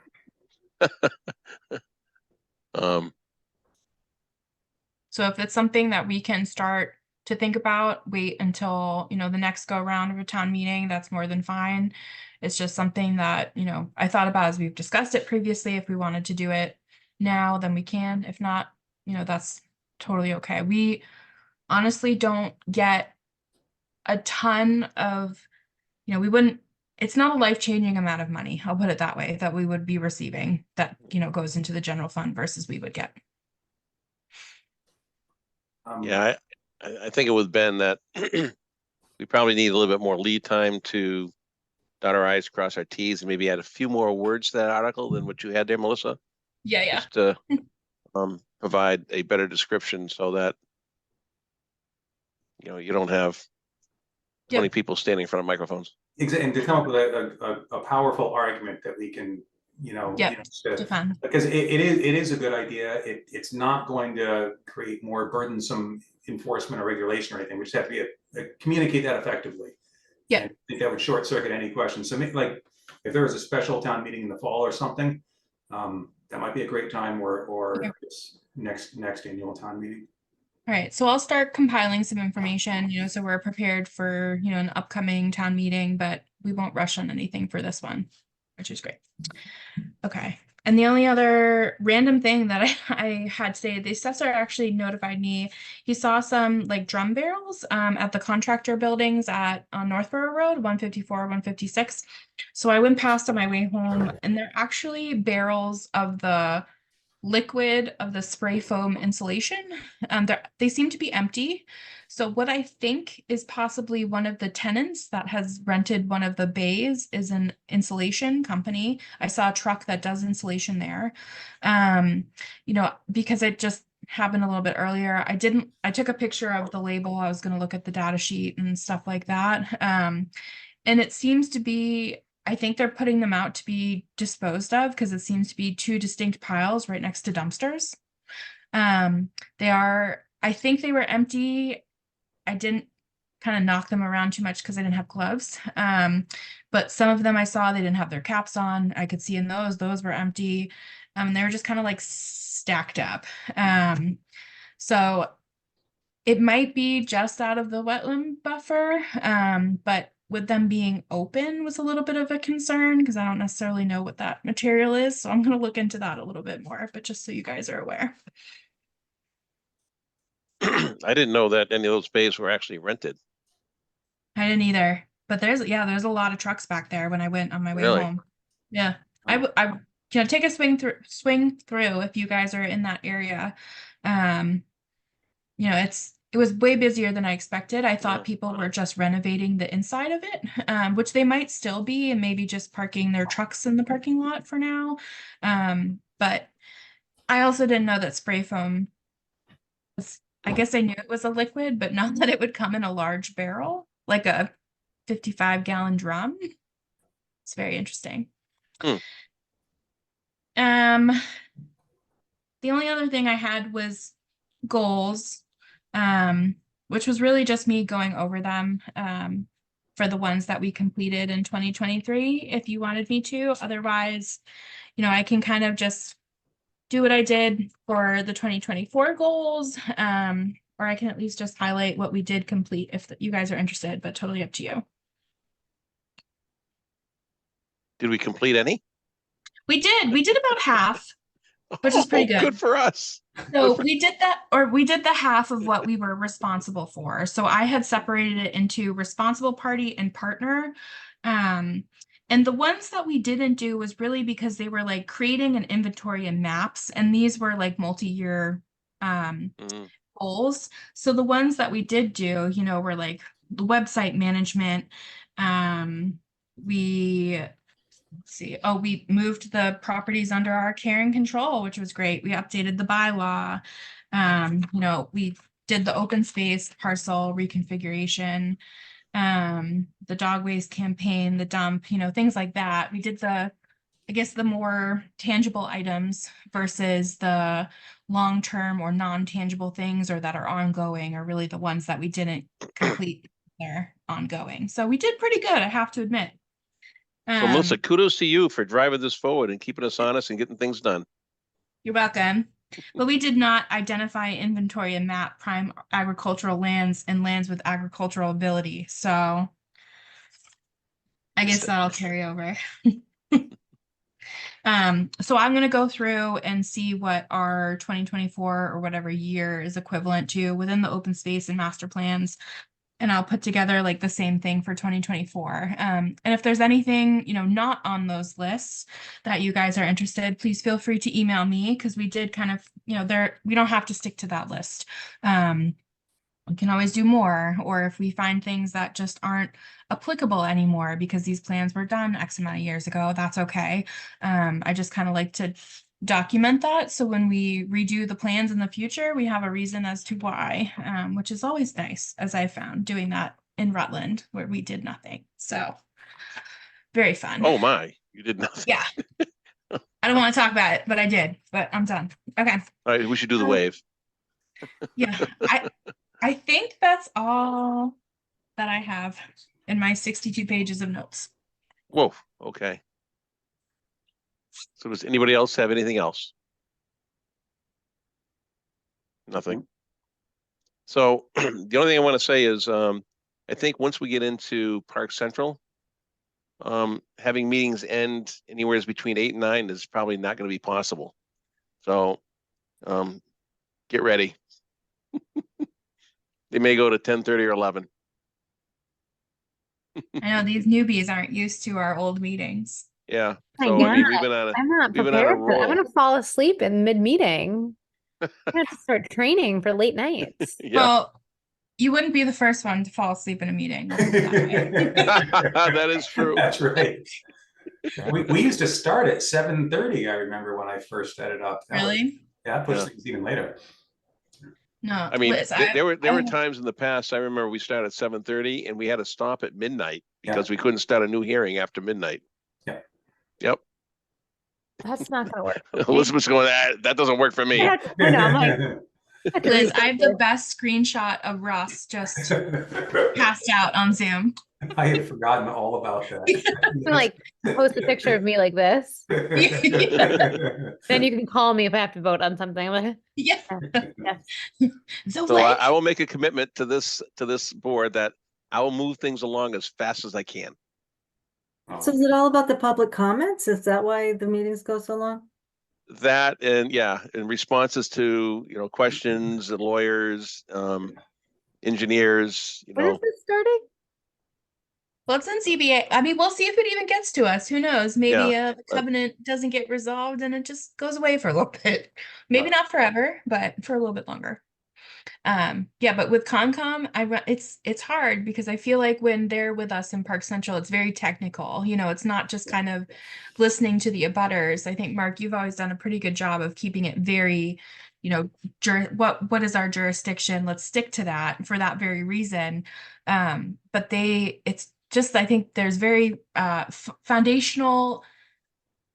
So if it's something that we can start to think about, wait until, the next go round of a town meeting, that's more than fine. It's just something that, I thought about as we've discussed it previously. If we wanted to do it now, then we can. If not, that's totally okay. We honestly don't get a ton of, it's not a life-changing amount of money, I'll put it that way, that we would be receiving that, goes into the general fund versus we would get. Yeah, I think it was Ben that we probably need a little bit more lead time to dot our i's, cross our t's, and maybe add a few more words to that article than what you had there, Melissa. Yeah. Just to provide a better description so that you don't have 20 people standing in front of microphones. Exactly, and to come up with a powerful argument that we can, Defend. because it is a good idea. It's not going to create more burdensome enforcement or regulation or anything. We just have to communicate that effectively. Yeah. And I think that would short circuit any questions. So like if there was a special town meeting in the fall or something, that might be a great time or it's next annual town meeting. All right, so I'll start compiling some information, so we're prepared for, an upcoming town meeting, but we won't rush on anything for this one, which is great. Okay, and the only other random thing that I had today, the assessor actually notified me, he saw some like drum barrels at the contractor buildings on Northborough Road, 154, 156. So I went past on my way home, and they're actually barrels of the liquid of the spray foam insulation. They seem to be empty. So what I think is possibly one of the tenants that has rented one of the bays is an insulation company. I saw a truck that does insulation there. Because it just happened a little bit earlier. I took a picture of the label. I was going to look at the data sheet and stuff like that. And it seems to be, I think they're putting them out to be disposed of because it seems to be two distinct piles right next to dumpsters. I think they were empty. I didn't kind of knock them around too much because I didn't have gloves. But some of them I saw, they didn't have their caps on. I could see in those were empty. They were just kind of like stacked up. So it might be just out of the wetland buffer, but with them being open was a little bit of a concern because I don't necessarily know what that material is. So I'm going to look into that a little bit more, but just so you guys are aware. I didn't know that any of those bays were actually rented. I didn't either, but there's a lot of trucks back there when I went on my way home. Yeah. I can take a swing through if you guys are in that area. It was way busier than I expected. I thought people were just renovating the inside of it, which they might still be, and maybe just parking their trucks in the parking lot for now. But I also didn't know that spray foam I guess I knew it was a liquid, but not that it would come in a large barrel, like a 55-gallon drum. It's very interesting. Hmm. The only other thing I had was goals, which was really just me going over them, for the ones that we completed in 2023, if you wanted me to. Otherwise, I can kind of just do what I did for the 2024 goals, or I can at least just highlight what we did complete if you guys are interested, but totally up to you. Did we complete any? We did about half, which is pretty good. Good for us. So we did the half of what we were responsible for. So I had separated it into responsible party and partner. And the ones that we didn't do was really because they were like creating an inventory and maps, and these were like multi-year goals. So the ones that we did do, were like the website management. We moved the properties under our care and control, which was great. We updated the bylaw. We did the open space parcel reconfiguration, the dog waste campaign, the dump, things like that. We did the more tangible items versus the long-term or non-tangible things, or that are ongoing, are really the ones that we didn't complete. They're ongoing. So we did pretty good, I have to admit. So Melissa, kudos to you for driving this forward and keeping us honest and getting things done. You're welcome. But we did not identify, inventory, and map prime agricultural lands and lands with agricultural ability. So I guess that'll carry over. So I'm going to go through and see what our 2024 or whatever year is equivalent to within the open space and master plans. And I'll put together like the same thing for 2024. And if there's anything, not on those lists that you guys are interested, please feel free to email me, because we did kind of, we don't have to stick to that list. We can always do more, or if we find things that just aren't applicable anymore because these plans were done X amount of years ago, that's okay. I just kind of like to document that, so when we redo the plans in the future, we have a reason as to why, which is always nice, as I found doing that in Rutland, where we did nothing. So very fun. Oh my, you did nothing. Yeah. I don't want to talk about it, but I did. But I'm done. Okay. All right, we should do the wave. Yeah, I think that's all that I have in my 62 pages of notes. Whoa, okay. So does anybody else have anything else? Nothing. So the only thing I want to say is, I think once we get into Park Central, having meetings end anywhere between 8 and 9 is probably not going to be possible. So get ready. They may go to 10:30 or 11. I know these newbies aren't used to our old meetings. Yeah. My So I mean, God, we've been on a I'm not we've been on a prepared for that. I'm roll. gonna fall asleep in mid-meeting. I have to start training for late nights. Yeah. Well, you wouldn't be the first one to fall asleep in a meeting. Let's put it that way. That is true. That's right. We used to start at 7:30. I remember when I first set it up. Really? Yeah, I pushed Yeah. things even later. No, I mean, Liz, there were times in the past, I remember we started at 7:30 and we had to stop at midnight because we couldn't start a new hearing after midnight. Yeah. Yep. That's not gonna work. Elizabeth's going, that doesn't work for me. I know, I'm like, Liz, I have the best screenshot of Russ just passed out on Zoom. I had forgotten all about that. I'm like post a picture of me like this. Then you can call me if I have to vote on something. I'm like, Yeah. yes. So, So what? I will make a commitment to this board that I will move things along as fast as I can. So is it all about the public comments? Is that why the meetings go so long? That and and responses to questions and lawyers, engineers, When is this starting? Well, it's in ZBA. I mean, we'll see if it even gets to us. Who knows? Maybe the covenant doesn't get resolved and it just goes away for a little bit. Maybe not forever, but for a little bit longer. But with Concom, it's hard because I feel like when they're with us in Park Central, it's very technical. It's not just kind of listening to the abutters. I think, Mark, you've always done a pretty good job of keeping it very, what is our jurisdiction? Let's stick to that for that very reason. But just I think there's very foundational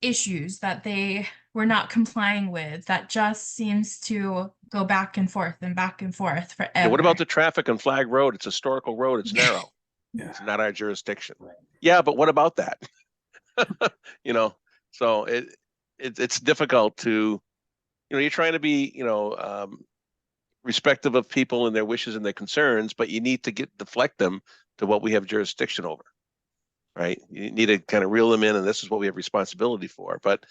issues that they were not complying with that just seems to go back and forth forever. And what about the traffic on Flag Road? It's a historical road. It's narrow. Yeah. It's not our jurisdiction. Right. Yeah, but what about that? You know, so it's difficult to, you know, you're trying to be, you know, respectful of people and their wishes and their concerns, but you need to deflect them to what we have jurisdiction over, right? You need to kind of reel them in, and this is what we have responsibility for. But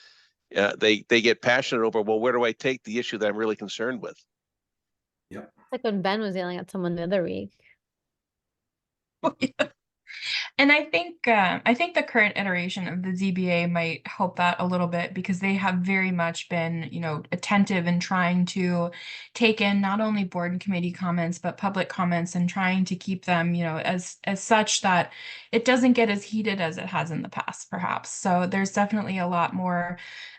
they get passionate over, well, where do I take the issue that I'm really concerned with? It's like when Ben was yelling at someone the other week. And I think the current iteration of the ZBA might help that a little bit because they have very much been, you know, attentive in trying to take in not only board and committee comments but public comments and trying to keep them, you know, as such that it doesn't get as heated as it has in the past, perhaps. So there's definitely a lot more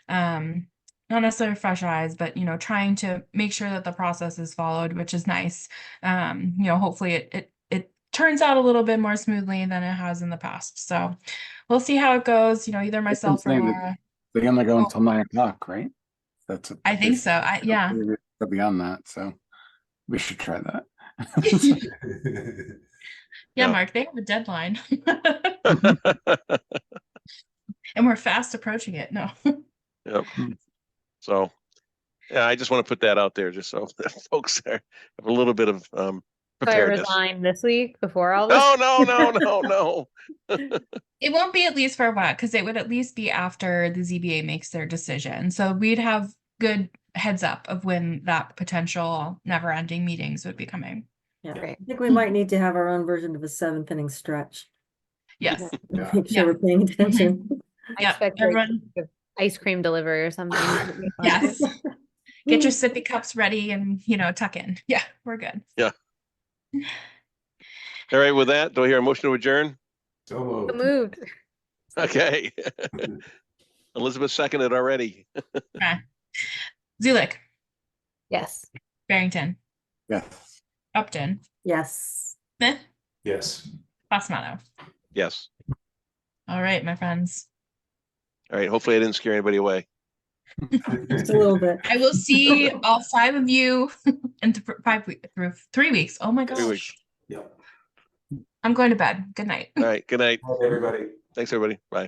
not necessarily fresh eyes, but you know, trying to make sure that the process is followed, which is nice. You know, hopefully it turns out a little bit more smoothly than it has in the past. So we'll see how it goes. You know, either myself or saying that Laura. They only go Oh. until 9 o'clock, right? That's I think so. Yeah. Beyond that, so we should try that. Yeah, Yeah. Mark, they have a deadline. And we're fast approaching it. No. Yep. So, yeah, I just want to put that out there just so that folks have a little bit of So I preparedness. resigned this week before all this. No. It won't be at least for a while because it would at least be after the ZBA makes their decision. So we'd have good heads up of when that potential never-ending meetings would be coming. Yeah, Great. I think we might need to have our own version of a 7th inning stretch. Yes. Yeah. Make sure Yeah. we're paying attention. I Yeah, expect like everyone- ice cream delivery or something. Yes. Get your sippy cups ready and, you know, tuck in. Yeah, we're good. All right, with that, do I hear a motion to adjourn? So moved. Moved. Okay. Elizabeth seconded already. Okay. Zulik, Yes. Barrington, Yes. Upton, Yes. Smith, Yes. Pasmato. Yes. All right, my friends. All right, hopefully I didn't scare anybody away. Just a little bit. I will see all 5 of you in 3 weeks. Oh my 3 gosh. weeks. Yep. I'm going to bed. Good night. All right, good night. Everybody. Thanks, everybody. Bye.